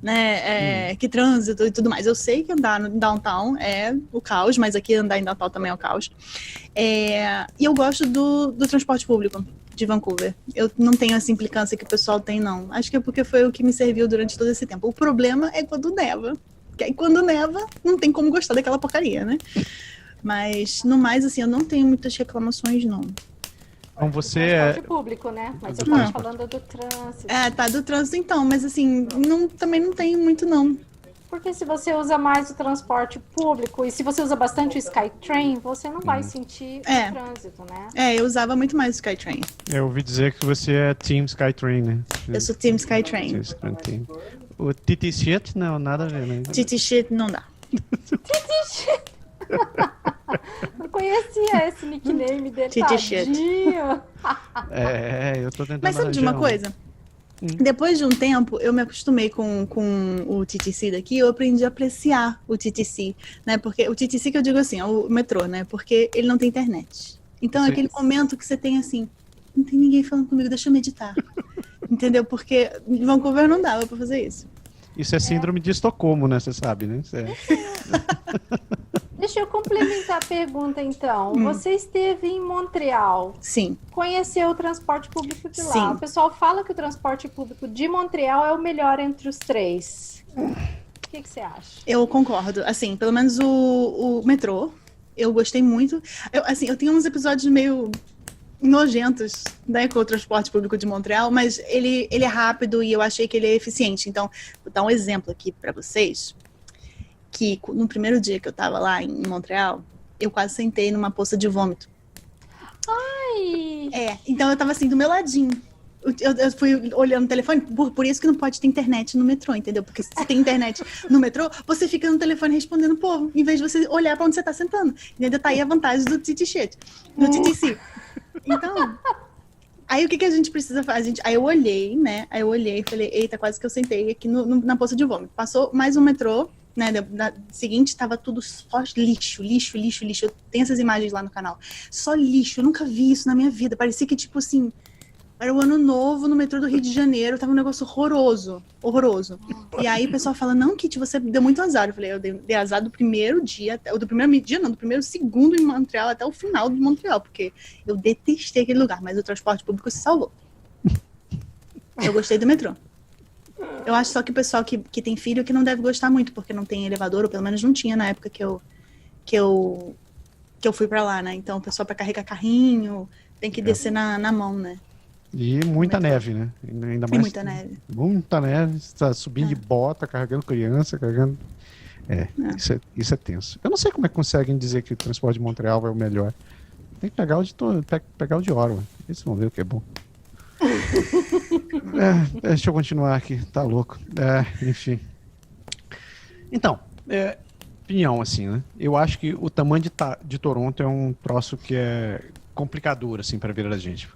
Speaker 4: né? Que trânsito e tudo mais. Eu sei que andar no downtown é o caos, mas aqui andar em downtown também é o caos. E eu gosto do transporte público de Vancouver. Eu não tenho essa implicância que o pessoal tem, não. Acho que é porque foi o que me serviu durante todo esse tempo. O problema é quando neva. Porque aí quando neva, não tem como gostar daquela porcaria, né? Mas, no mais, assim, eu não tenho muitas reclamações, não.
Speaker 2: Então você
Speaker 3: transporte público, né? Mas eu tava falando do trânsito.
Speaker 4: Tá do trânsito então, mas assim, também não tem muito, não.
Speaker 3: Porque se você usa mais o transporte público e se você usa bastante o SkyTrain, você não vai sentir o trânsito, né?
Speaker 4: Eu usava muito mais o SkyTrain.
Speaker 2: Eu ouvi dizer que você é Team SkyTrain, né?
Speaker 4: Eu sou Team SkyTrain.
Speaker 2: O TT Shit, não, nada a ver, né?
Speaker 4: TT Shit não dá.
Speaker 3: TT Shit! Não conhecia esse nickname dele,
Speaker 4: TT Shit.
Speaker 3: tadinho.
Speaker 2: Eu tô tentando.
Speaker 4: Mas sabe de uma coisa? Depois de um tempo, eu me acostumei com o TTC daqui, eu aprendi a apreciar o TTC, né? Porque o TTC que eu digo assim, é o metrô, né? Porque ele não tem internet. Então, é
Speaker 2: Sim.
Speaker 4: aquele momento que você tem assim, não tem ninguém falando comigo, deixa eu meditar. Entendeu? Porque em Vancouver não dava pra fazer isso.
Speaker 2: Isso é síndrome de Estocolmo, né? Você sabe, né?
Speaker 3: Deixa eu complementar a pergunta, então. Você esteve em Montreal,
Speaker 4: Sim.
Speaker 3: conheceu o transporte público de lá.
Speaker 4: Sim.
Speaker 3: O pessoal fala que o transporte público de Montreal é o melhor entre os três. O que você acha?
Speaker 4: Eu concordo. Assim, pelo menos o metrô, eu gostei muito. Eu tenho uns episódios meio nojentos, né, com o transporte público de Montreal, mas ele é rápido e eu achei que ele é eficiente. Então, vou dar um exemplo aqui para vocês, que no primeiro dia que eu tava lá em Montreal, eu quase sentei numa poça de vômito.
Speaker 3: Ai!
Speaker 4: Então eu tava assim, do meu ladinho. Eu fui olhando o telefone, por isso que não pode ter internet no metrô, entendeu? Porque se tem internet no metrô, você fica no telefone respondendo o povo, em vez de você olhar pra onde você tá sentando. E ainda tá aí a vantagem do TTC. Então, aí o que a gente precisa fazer? Aí eu olhei, né? Aí eu olhei e falei, eita, quase que eu sentei aqui na poça de vômito. Passou mais um metrô, né? Na seguinte, tava tudo só lixo. Eu tenho essas imagens lá no canal. Só lixo, eu nunca vi isso na minha vida. Parecia que, tipo assim, era o ano novo no metrô do Rio de Janeiro, tava um negócio horroroso. E aí o pessoal fala, não, Kitty, você deu muito azar. Eu falei, eu dei azar do primeiro dia, do primeiro segundo em Montreal até o final de Montreal, porque eu detestei aquele lugar, mas o transporte público se salvou. Eu gostei do metrô. Eu acho só que o pessoal que tem filho que não deve gostar muito, porque não tem elevador, ou pelo menos não tinha na época que eu fui pra lá, né? Então o pessoal pra carregar carrinho tem que descer na mão, né?
Speaker 2: E muita neve, né? Ainda mais.
Speaker 4: E muita neve.
Speaker 2: Muita neve, você tá subindo de bota, carregando criança, carregando. Isso é tenso. Eu não sei como é que conseguem dizer que o transporte de Montreal é o melhor. Tem que pegar o de Ottawa. Eles vão ver o que é bom. Deixa eu continuar aqui, tá louco. Enfim. Então, opinião, assim, né? Eu acho que o tamanho de Toronto é um troço que é complicador, assim, para vir a gente.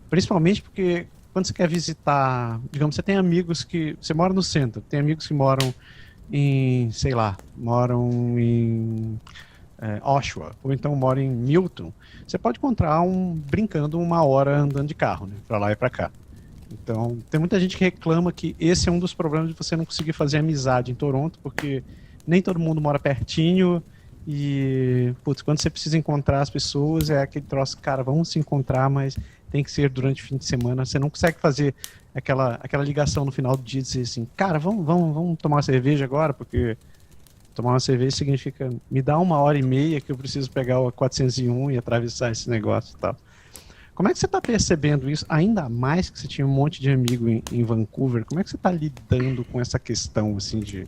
Speaker 2: Principalmente porque quando você quer visitar, digamos, você tem amigos que... Você mora no centro, tem amigos que moram em, sei lá, moram em Oshawa, ou então moram em Milton. Você pode encontrar brincando 1 hora andando de carro, né, pra lá e pra cá. Então, tem muita gente que reclama que esse é um dos problemas de você não conseguir fazer amizade em Toronto, porque nem todo mundo mora pertinho e, putz, quando você precisa encontrar as pessoas, é aquele troço, cara, vamos se encontrar, mas tem que ser durante o fim de semana. Você não consegue fazer aquela ligação no final do dia e dizer assim, cara, vamos tomar uma cerveja agora, porque tomar uma cerveja significa me dá 1h30 que eu preciso pegar o 401 e atravessar esse negócio e tal. Como é que você está percebendo isso? Ainda mais que você tinha um monte de amigo em Vancouver, como é que você está lidando com essa questão assim, de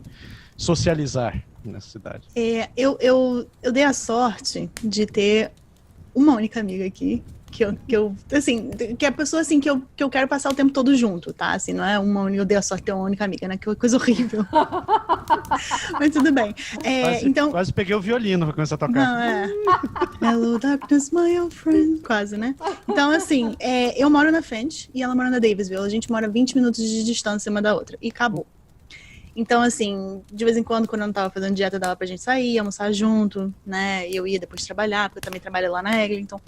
Speaker 2: socializar nessa cidade?
Speaker 4: Eu dei a sorte de ter uma única amiga aqui, que eu assim, que é a pessoa assim que eu quero passar o tempo todo junto, tá? Assim, não é eu dei a sorte de ter uma única amiga, né? Que coisa horrível. Mas tudo bem.
Speaker 2: Quase peguei o violino pra começar a tocar.
Speaker 4: Não, Hello, darkness, my old friend. Quase, né? Então, assim, eu moro na Finch e ela mora na Davisville. A gente mora 20 minutos de distância uma da outra. E acabou. Então, assim, de vez em quando eu não tava fazendo dieta, dava pra gente sair, almoçar junto, né? E eu ia depois trabalhar, porque eu também trabalho lá na Eglinton.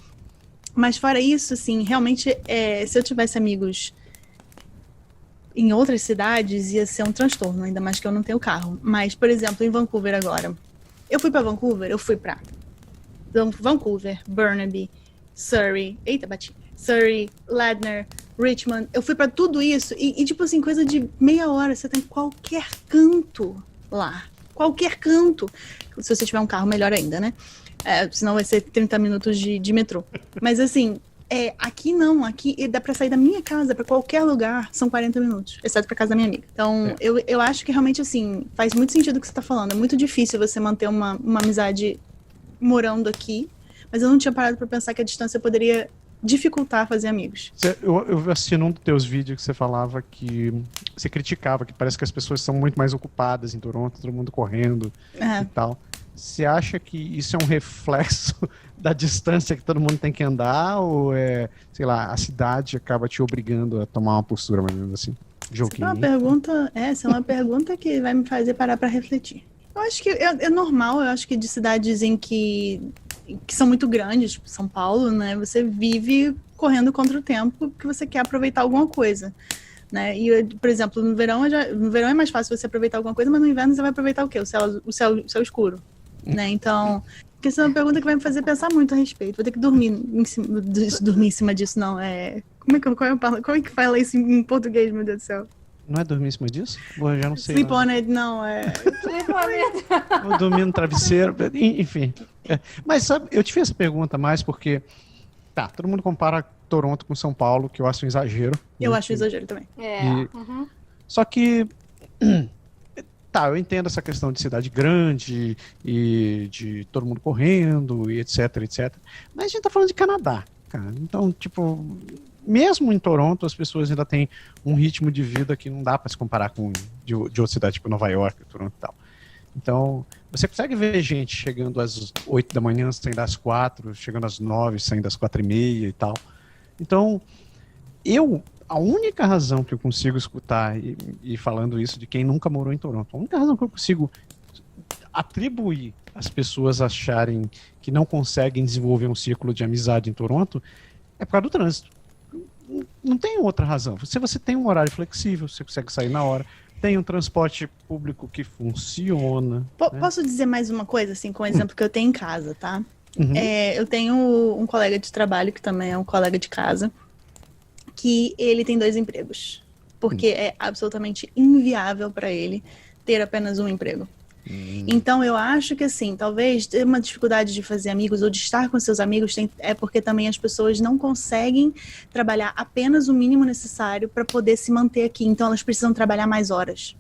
Speaker 4: Mas fora isso, assim, realmente, se eu tivesse amigos em outras cidades, ia ser um transtorno, ainda mais que eu não tenho carro. Mas, por exemplo, em Vancouver agora. Eu fui pra Vancouver, Vancouver, Burnaby, Surrey, Surrey, Ladner, Richmond. Eu fui pra tudo isso e tipo assim, coisa de meia hora, você tá em qualquer canto lá. Qualquer canto. Se você tiver um carro, melhor ainda, né? Senão vai ser 30 minutos de metrô. Mas assim, aqui não. Aqui dá pra sair da minha casa pra qualquer lugar, são 40 minutos. Exceto pra casa da minha amiga. Então, eu acho que realmente, assim, faz muito sentido o que você tá falando. É muito difícil você manter uma amizade morando aqui. Mas eu não tinha parado pra pensar que a distância poderia dificultar fazer amigos.
Speaker 2: Eu assisti num dos teus vídeos que você falava que você criticava que parece que as pessoas são muito mais ocupadas em Toronto, todo mundo correndo e tal. você acha que isso é um reflexo da distância que todo mundo tem que andar, ou sei lá, a cidade acaba te obrigando a tomar uma postura mais ou menos assim?
Speaker 4: Essa é uma pergunta que vai me fazer parar para refletir. Eu acho que é normal, eu acho que de cidades que são muito grandes, tipo São Paulo, né? Você vive correndo contra o tempo porque você quer aproveitar alguma coisa, né? E, por exemplo, no verão é mais fácil você aproveitar alguma coisa, mas no inverno você vai aproveitar o quê? O céu escuro, né? Então, essa é uma pergunta que vai me fazer pensar muito a respeito. Vou ter que dormir em cima disso, não. Como é que fala isso em português, meu Deus do céu?
Speaker 2: Não é dormir em cima disso? Eu já não sei.
Speaker 4: Sleep on it, não,
Speaker 3: Sleep on it.
Speaker 2: Vou dormir no travesseiro, enfim. Mas sabe, eu te fiz essa pergunta mais porque, todo mundo compara Toronto com São Paulo, que eu acho um exagero.
Speaker 4: Eu acho um exagero também.
Speaker 2: Só que, eu entendo essa questão de cidade grande e de todo mundo correndo e etc, etc. Mas a gente tá falando de Canadá, cara. Então, tipo, mesmo em Toronto, as pessoas ainda têm um ritmo de vida que não dá para se comparar com de outra cidade, tipo Nova York, Toronto e tal. Então, você consegue ver gente chegando às 8 da manhã, saindo às 4, chegando às 9, saindo às 4:30 e tal. Então, a única razão que eu consigo escutar e falando isso de quem nunca morou em Toronto, a única razão que eu consigo atribuir as pessoas acharem que não conseguem desenvolver um círculo de amizade em Toronto é por causa do trânsito. Não tem outra razão. Se você tem um horário flexível, você consegue sair na hora, tem um transporte público que funciona. Né?
Speaker 4: Posso dizer mais uma coisa, assim, com o exemplo que eu tenho em casa, tá?
Speaker 2: Uhum.
Speaker 4: Eu tenho um colega de trabalho, que também é um colega de casa, que ele tem 2 empregos. Porque é absolutamente inviável para ele ter apenas um emprego. Então, eu acho que, assim, talvez ter uma dificuldade de fazer amigos ou de estar com seus amigos é porque também as pessoas não conseguem trabalhar apenas o mínimo necessário para poder se manter aqui. Então, elas precisam trabalhar mais horas.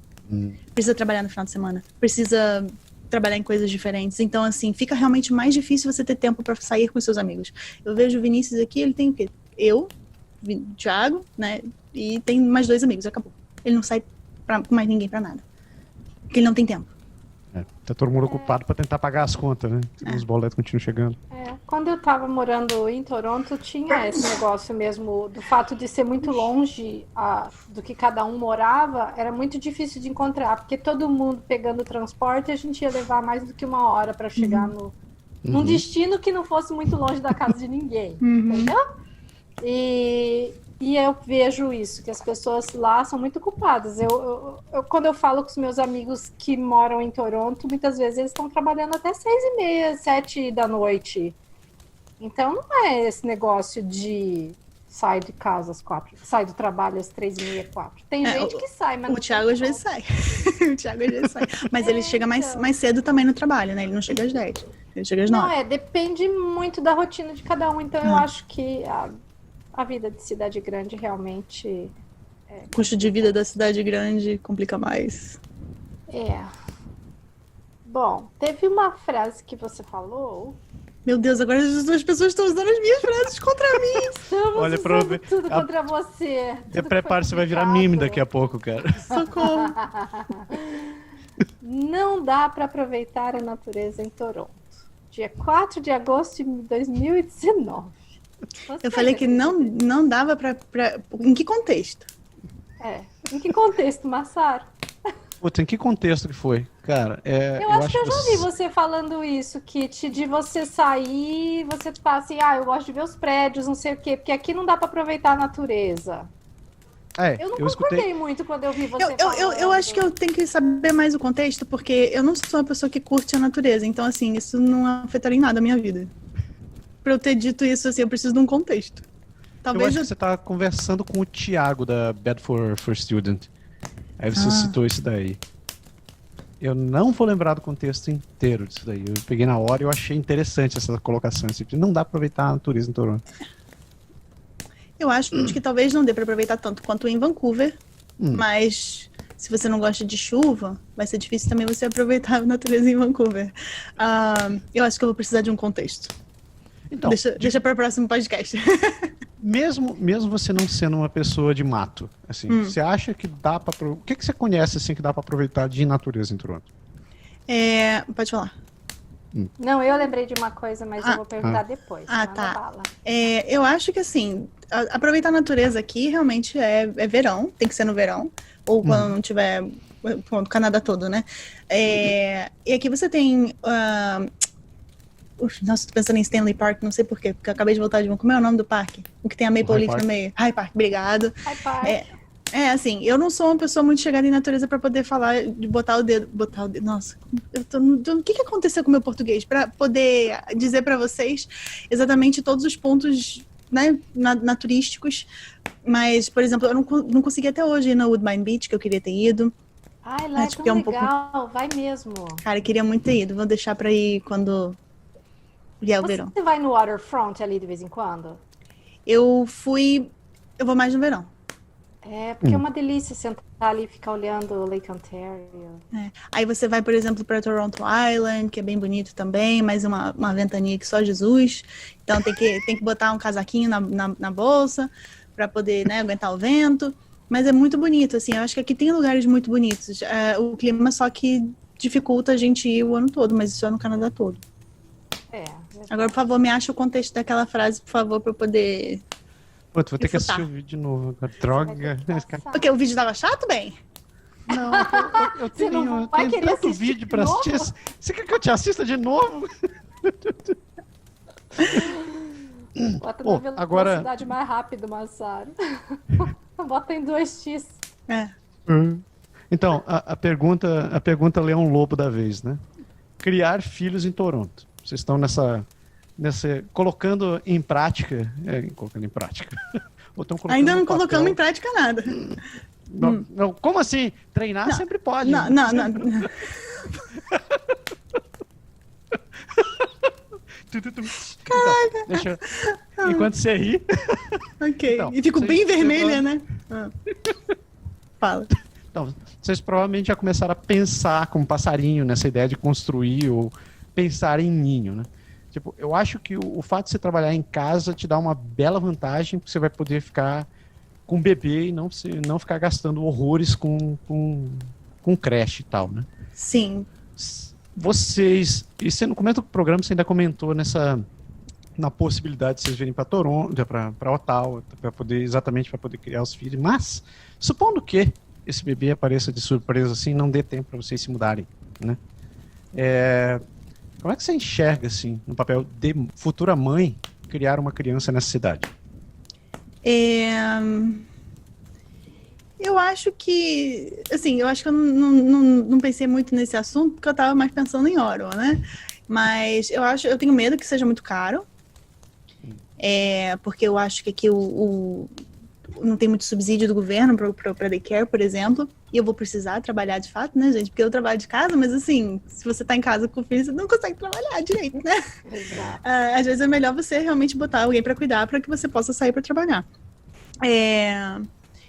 Speaker 4: Precisa trabalhar no final de semana. Precisa trabalhar em coisas diferentes. Então, assim, fica realmente mais difícil você ter tempo para sair com seus amigos. Eu vejo o Vinícius aqui, ele tem o quê? Eu, Thiago, né? E tem mais 2 amigos, acabou. Ele não sai com mais ninguém para nada. Porque ele não tem tempo.
Speaker 2: Tá todo mundo ocupado para tentar pagar as contas, né? Os boletos continuam chegando.
Speaker 3: Quando eu tava morando em Toronto, tinha esse negócio mesmo do fato de ser muito longe do que cada um morava, era muito difícil de encontrar, porque todo mundo pegando transporte, a gente ia levar mais do que 1 hora para chegar num destino que não fosse muito longe da casa de ninguém, entendeu? E eu vejo isso, que as pessoas lá são muito ocupadas. Quando eu falo com os meus amigos que moram em Toronto, muitas vezes eles estão trabalhando até 6:30, 7 da noite. Então não é esse negócio de sai de casa às 4, sai do trabalho às 3:30, 4. Tem gente que sai, mas
Speaker 4: o Thiago às vezes sai. O Thiago às vezes sai. Mas ele chega mais cedo também no trabalho, né? Ele não chega às 10, ele chega às 9.
Speaker 3: Não, depende muito da rotina de cada um. Então eu acho que a vida de cidade grande realmente...
Speaker 4: O custo de vida da cidade grande complica mais.
Speaker 3: Bom, teve uma frase que você falou...
Speaker 4: Meu Deus, agora as 2 pessoas estão usando as minhas frases contra mim.
Speaker 3: Estamos usando tudo contra você.
Speaker 2: Prepare-se, vai virar meme daqui a pouco, cara.
Speaker 4: Socorro.
Speaker 3: Não dá para aproveitar a natureza em Toronto. Dia 4 de agosto de 2019.
Speaker 4: Eu falei que não dava pra... Em que contexto?
Speaker 3: Em que contexto, Massaro?
Speaker 2: Putz, em que contexto que foi? Cara,
Speaker 3: eu acho que eu já vi você falando isso, Kit, de você sair, você fala assim, eu gosto de ver os prédios, não sei o quê, porque aqui não dá pra aproveitar a natureza. Eu não concordei muito quando eu vi você falando.
Speaker 4: Eu acho que eu tenho que saber mais o contexto, porque eu não sou uma pessoa que curte a natureza, então, assim, isso não afetaria em nada a minha vida. Pra eu ter dito isso, assim, eu preciso de um contexto. Talvez
Speaker 2: eu acho que você tá conversando com o Thiago da Bad for Student. Aí você citou isso daí. Eu não vou lembrar do contexto inteiro disso daí. Eu peguei na hora e eu achei interessante essa colocação. Assim, não dá pra aproveitar a natureza em Toronto.
Speaker 4: Eu acho que talvez não dê pra aproveitar tanto quanto em Vancouver. Mas se você não gosta de chuva, vai ser difícil também você aproveitar a natureza em Vancouver. Eu acho que eu vou precisar de um contexto.
Speaker 2: Então,
Speaker 4: deixa para o próximo podcast.
Speaker 2: Mesmo você não sendo uma pessoa de mato, assim, você acha que dá para... O que você conhece assim que dá para aproveitar de natureza em Toronto?
Speaker 4: Pode falar.
Speaker 3: Não, eu lembrei de uma coisa, mas eu vou perguntar depois. Manda
Speaker 4: tá.
Speaker 3: bala.
Speaker 4: Eu acho que assim, aproveitar a natureza aqui realmente é verão, tem que ser no verão, ou quando não tiver, o Canadá todo, né? E aqui você tem. Nossa, tô pensando em Stanley Park, não sei porquê, porque eu acabei de voltar de Como é o nome do parque? O que tem a Maple Leaf no meio. High Park, obrigado.
Speaker 3: High Park.
Speaker 4: Assim, eu não sou uma pessoa muito chegada em natureza pra poder falar, de botar o dedo. Nossa, o que aconteceu com o meu português? Pra poder dizer pra vocês exatamente todos os pontos, né, naturísticos. Mas, por exemplo, eu não consegui até hoje ir na Woodbine Beach, que eu queria ter ido.
Speaker 3: Ai, lá é
Speaker 4: Acho
Speaker 3: tão
Speaker 4: que é um
Speaker 3: legal, vai mesmo.
Speaker 4: Cara, eu queria muito ter ido. Vou deixar pra ir quando vier o verão.
Speaker 3: Você vai no waterfront ali de vez em quando?
Speaker 4: Eu vou mais no verão.
Speaker 3: Porque é uma delícia sentar ali e ficar olhando o Lake Ontario.
Speaker 4: Aí você vai, por exemplo, para Toronto Island, que é bem bonito também, mas uma ventania que só Jesus. Então tem que botar um casaquinho na bolsa para poder, né, aguentar o vento. Mas é muito bonito, assim. Eu acho que aqui tem lugares muito bonitos. O clima só que dificulta a gente ir o ano todo, mas isso é no Canadá todo. Agora, por favor, me acha o contexto daquela frase, por favor, para eu poder...
Speaker 2: Pô, tu vou ter que assistir o vídeo de novo agora. Droga.
Speaker 4: Porque o vídeo tava chato, bem?
Speaker 2: Não, eu tenho tanto vídeo pra assistir. Você quer que eu te assista de novo?
Speaker 3: Bota na velocidade mais rápido, Massaro. Bota em 2x.
Speaker 2: Então, a pergunta Leão Lobo da vez, né? Criar filhos em Toronto. Vocês estão colocando em prática.
Speaker 4: Ainda não colocamos em prática nada.
Speaker 2: Não, como assim? Treinar sempre pode.
Speaker 4: Não.
Speaker 2: Caraca. Enquanto você ri.
Speaker 4: Ok. Então, e fico bem vermelha, né? Fala.
Speaker 2: Então, vocês provavelmente já começaram a pensar como passarinho nessa ideia de construir ou pensar em ninho, né? Tipo, eu acho que o fato de você trabalhar em casa te dá uma bela vantagem, porque você vai poder ficar com o bebê e não ficar gastando horrores com creche e tal, né?
Speaker 4: Sim.
Speaker 2: Vocês, e você no começo do programa você ainda comentou na possibilidade de vocês virem para Toronto, para Ottawa, para poder criar os filhos, mas supondo que esse bebê apareça de surpresa assim, não dê tempo para vocês se mudarem, né? Como é que você enxerga, assim, no papel de futura mãe, criar uma criança nessa cidade?
Speaker 4: Eu acho que, assim, eu não pensei muito nesse assunto, porque eu estava mais pensando em Ottawa, né? Mas eu tenho medo que seja muito caro, porque eu acho que aqui não tem muito subsídio do governo para daycare, por exemplo, e eu vou precisar trabalhar de fato, né, gente? Porque eu trabalho de casa, mas assim, se você tá em casa com o filho, você não consegue trabalhar direito, né?
Speaker 3: Exato.
Speaker 4: Às vezes é melhor você realmente botar alguém para cuidar, para que você possa sair para trabalhar.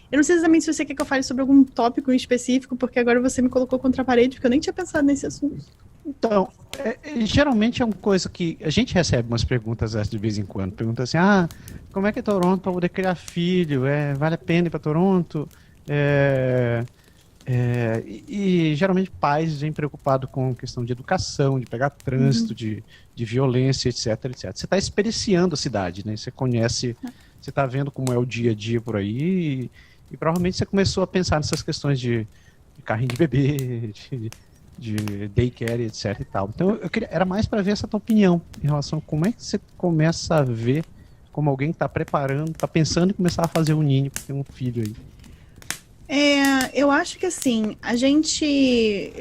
Speaker 4: Eu não sei exatamente se você quer que eu fale sobre algum tópico em específico, porque agora você me colocou contra a parede, porque eu nem tinha pensado nesse assunto.
Speaker 2: Então, geralmente é uma coisa que a gente recebe umas perguntas dessas de vez em quando. Pergunta assim, como é que é Toronto para poder criar filho? Vale a pena ir para Toronto? E geralmente pais vêm preocupados com questão de educação, de pegar trânsito, de violência, etc, etc. Você está experienciando a cidade, né? Você conhece, você está vendo como é o dia a dia por aí e provavelmente você começou a pensar nessas questões de carrinho de bebê, de daycare, etc e tal. Então era mais para ver essa tua opinião em relação a como é que você começa a ver como alguém está preparando, está pensando em começar a fazer um ninho para ter um filho aí.
Speaker 4: Eu acho que assim, a gente...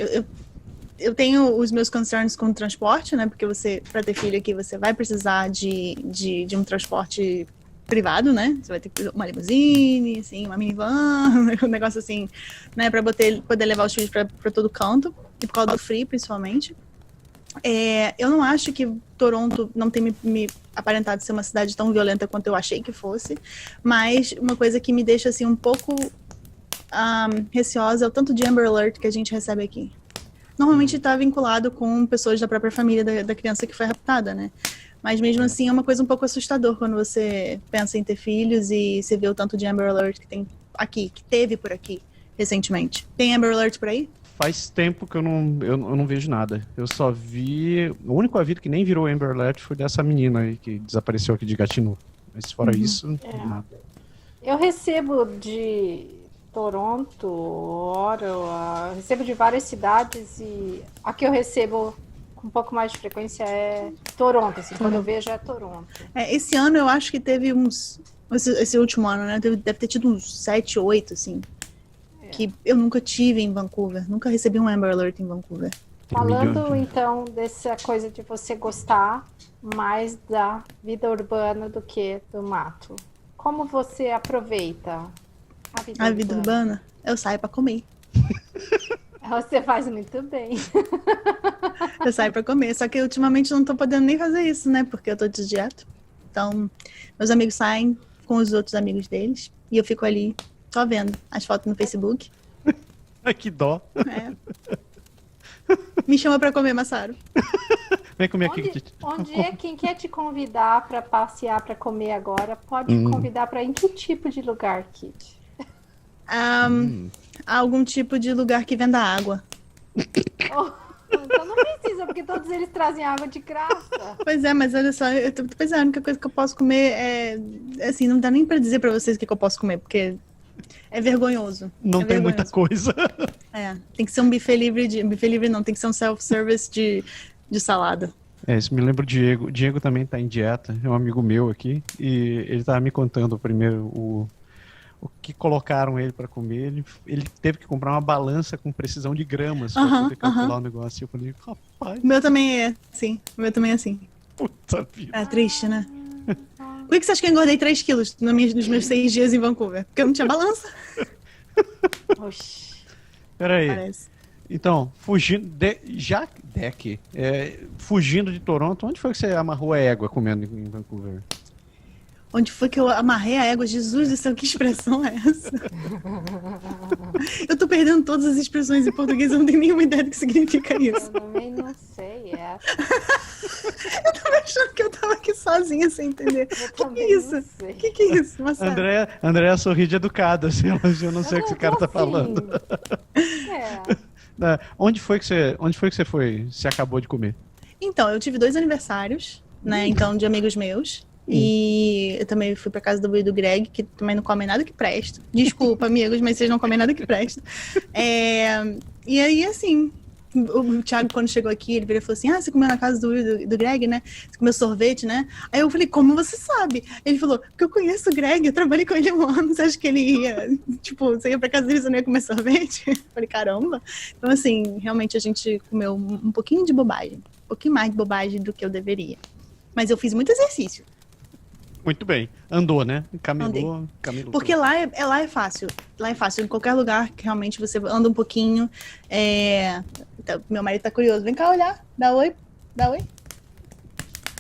Speaker 4: Eu tenho os meus concerns com o transporte, né? Porque para ter filho aqui, você vai precisar de um transporte privado, né? Você vai ter que ter uma limusine, assim, uma minivan, um negócio assim, né? Para poder levar os filhos para todo canto, e por causa do frio, principalmente. Eu não acho que Toronto não tem me aparentado ser uma cidade tão violenta quanto eu achei que fosse, mas uma coisa que me deixa assim um pouco receosa é o tanto de Amber Alert que a gente recebe aqui. Normalmente está vinculado com pessoas da própria família da criança que foi raptada, né? Mas mesmo assim é uma coisa um pouco assustador quando você pensa em ter filhos e você vê o tanto de Amber Alert que tem aqui, que teve por aqui recentemente. Tem Amber Alert por aí?
Speaker 2: Faz tempo que eu não vejo nada. Eu só vi... O único aviso que nem virou Amber Alert foi dessa menina aí que desapareceu aqui de Gatineau. Mas fora isso, nada.
Speaker 3: Eu recebo de Toronto, Ottawa, recebo de várias cidades e a que eu recebo com um pouco mais de frequência é Toronto, assim, quando eu vejo é Toronto.
Speaker 4: Esse ano eu acho que teve uns... Esse último ano, né? Deve ter tido uns 7, 8, assim. Que eu nunca tive em Vancouver. Nunca recebi um Amber Alert em Vancouver.
Speaker 3: Falando, então, dessa coisa de você gostar mais da vida urbana do que do mato. Como você aproveita a vida
Speaker 4: urbana? Eu saio pra comer.
Speaker 3: Você faz muito bem.
Speaker 4: Eu saio pra comer. Só que ultimamente eu não tô podendo nem fazer isso, né? Porque eu tô de dieta. Então, meus amigos saem com os outros amigos deles. E eu fico ali só vendo as fotos no Facebook.
Speaker 2: Ai, que dó.
Speaker 4: Me chama pra comer, Massaro.
Speaker 2: Vem comer aqui.
Speaker 3: Quem quer te convidar pra passear, pra comer agora, pode convidar pra em que tipo de lugar, Kit?
Speaker 4: Algum tipo de lugar que venda água.
Speaker 3: Então não precisa, porque todos eles trazem água de graça.
Speaker 4: Pois é, mas olha só, a única coisa que eu posso comer é... Assim, não dá nem pra dizer pra vocês o que eu posso comer, porque é vergonhoso.
Speaker 2: Não tem muita coisa.
Speaker 4: Tem que ser um buffet livre Buffet livre não, tem que ser um self-service de salada.
Speaker 2: Isso me lembra o Diego. O Diego também tá em dieta, é um amigo meu aqui, e ele tava me contando primeiro o que colocaram ele pra comer. Ele teve que comprar uma balança com precisão de gramas pra poder calcular o negócio. E eu falei, rapaz...
Speaker 4: O meu também é assim.
Speaker 2: Puta vida.
Speaker 4: É triste, né? Por que você acha que eu engordei 3 quilos nos meus 6 dias em Vancouver? Porque eu não tinha balança.
Speaker 3: Oxi.
Speaker 2: Peraí.
Speaker 4: Parece.
Speaker 2: Então, fugindo fugindo de Toronto, onde foi que você amarrou a égua comendo em Vancouver?
Speaker 4: Onde foi que eu amarrei a égua? Jesus do céu, que expressão é essa? Eu tô perdendo todas as expressões em português, eu não tenho nenhuma ideia do que significa isso.
Speaker 3: Eu também não sei,
Speaker 4: Eu tava achando que eu tava aqui sozinha sem entender. O que é isso? O que é isso?
Speaker 2: Andréa sorri de educada, assim, eu não sei o que esse cara tá falando. Onde foi que você acabou de comer?
Speaker 4: Então, eu tive 2 aniversários, né, então, de amigos meus. E eu também fui pra casa do Greg, que também não come nada que presta. Desculpa, amigos, mas vocês não comem nada que presta. E aí, assim, o Thiago, quando chegou aqui, ele virou e falou assim, você comeu na casa do Greg, né? Você comeu sorvete, né? Aí eu falei, como você sabe? Ele falou, porque eu conheço o Greg, eu trabalhei com ele há um ano, você acha que ele ia, tipo, você ia pra casa dele, você não ia comer sorvete? Eu falei, caramba. Então, assim, realmente a gente comeu um pouquinho de bobagem, um pouquinho mais de bobagem do que eu deveria. Mas eu fiz muito exercício.
Speaker 2: Muito bem. Andou, né? Camelou.
Speaker 4: Porque lá é fácil. Lá é fácil. Em qualquer lugar que realmente você anda um pouquinho. Então, meu marido tá curioso. Vem cá olhar. Dá oi.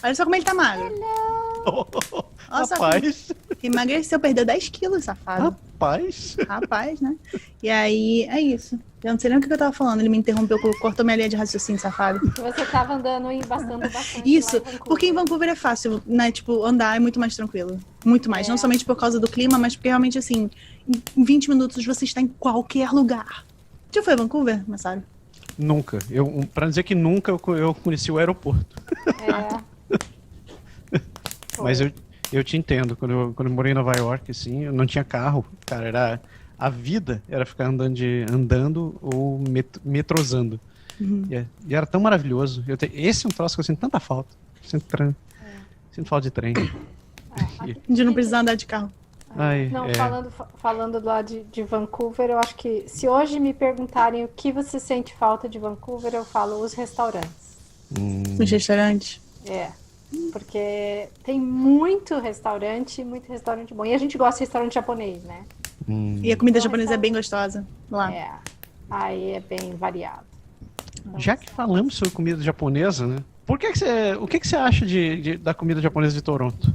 Speaker 4: Olha só como ele tá magro. Nossa,
Speaker 2: rapaz.
Speaker 4: Emagreceu, perdeu 10 quilos, safado. Rapaz, né? E aí, é isso. Eu não sei nem o que eu tava falando. Ele me interrompeu, cortou minha linha de raciocínio, safado.
Speaker 3: Você tava andando e bastante.
Speaker 4: Isso, porque em Vancouver é fácil, né? Tipo, andar é muito mais tranquilo. Muito mais. Não somente por causa do clima, mas porque realmente, assim, em 20 minutos você está em qualquer lugar. Já foi a Vancouver, Massaro?
Speaker 2: Nunca. Pra dizer que nunca, eu conheci o aeroporto. Mas eu te entendo. Quando eu morei em Nova York, assim, eu não tinha carro. Cara, a vida era ficar andando ou metrosando. E era tão maravilhoso. Esse é um troço que eu sinto tanta falta. Sinto falta de trem.
Speaker 4: De não precisar andar de carro.
Speaker 3: Falando lá de Vancouver, eu acho que se hoje me perguntarem o que você sente falta de Vancouver, eu falo os restaurantes.
Speaker 4: Os restaurantes?
Speaker 3: Porque tem muito restaurante bom. E a gente gosta de restaurante japonês, né?
Speaker 4: E a comida japonesa é bem gostosa lá.
Speaker 3: Aí é bem variado. Então,
Speaker 2: já que falamos sobre comida japonesa, né? O que você acha da comida japonesa de Toronto?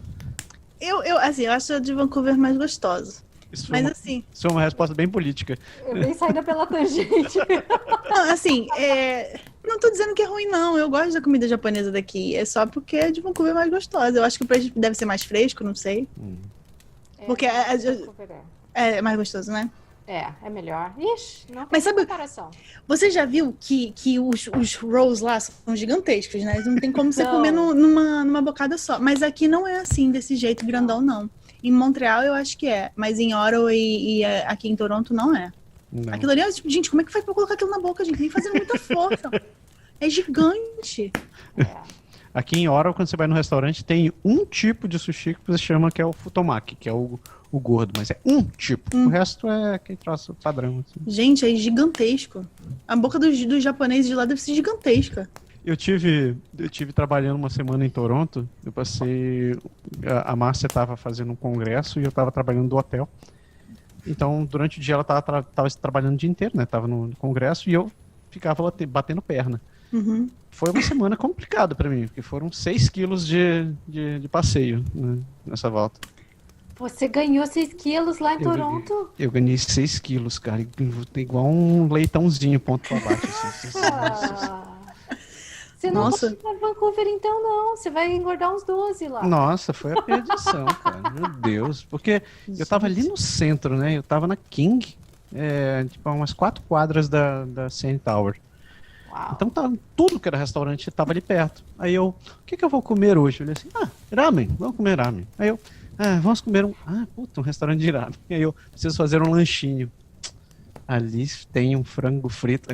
Speaker 4: Eu acho a de Vancouver mais gostosa. Isso é
Speaker 2: uma resposta bem política.
Speaker 3: Eu bem saída pela tangente.
Speaker 4: Não, assim, não tô dizendo que é ruim, não. Eu gosto da comida japonesa daqui. É só porque a de Vancouver é mais gostosa. Eu acho que o peixe deve ser mais fresco, não sei. Porque é mais gostoso, né?
Speaker 3: É melhor. Ixi, não tem
Speaker 4: Mas sabe-
Speaker 3: comparação.
Speaker 4: Você já viu que os rolls lá são gigantescos, né? Não tem como você
Speaker 3: Não.
Speaker 4: comer numa bocada só. Mas aqui não é assim, desse jeito grandão, não. Em Montreal eu acho que é, mas em Ottawa e aqui em Toronto não é.
Speaker 2: Não.
Speaker 4: Aquilo ali, tipo, gente, como é que faz pra colocar aquilo na boca, gente? Tem que fazer muita força. É gigante.
Speaker 2: Aqui em Ottawa, quando você vai no restaurante, tem um tipo de sushi que você chama que é o futomaki, que é o gordo, mas é um tipo. O resto é aquele troço padrão. Assim.
Speaker 4: Gente, é gigantesco. A boca dos japoneses de lá deve ser gigantesca.
Speaker 2: Eu tive trabalhando uma semana em Toronto, eu passei... A Márcia estava fazendo um congresso e eu estava trabalhando do hotel. Então, durante o dia ela estava trabalhando o dia inteiro, né? Tava no congresso e eu ficava batendo perna.
Speaker 4: Uhum.
Speaker 2: Foi uma semana complicada para mim, porque foram 6 quilos de passeio, né, nessa volta.
Speaker 3: Você ganhou 6 quilos lá em Toronto?
Speaker 2: Eu ganhei 6 quilos, cara, igual um leitãozinho, ponto pra baixo. Assim.
Speaker 3: Você não
Speaker 4: Nossa.
Speaker 3: pode ir pra Vancouver então, não. Você vai engordar uns 12 lá.
Speaker 2: Nossa, foi a perdição, cara. Meu Deus. Porque eu tava ali no centro, né? Eu tava na King, tipo, a umas 4 quadras da CN Tower.
Speaker 3: Uau.
Speaker 2: Então tava, tudo que era restaurante tava ali perto. Aí eu, o que eu vou comer hoje? Eu olhei assim, ramen, vamos comer ramen. Aí eu, vamos comer um restaurante de ramen. Aí eu, preciso fazer um lanchinho. Ali tem um frango frito.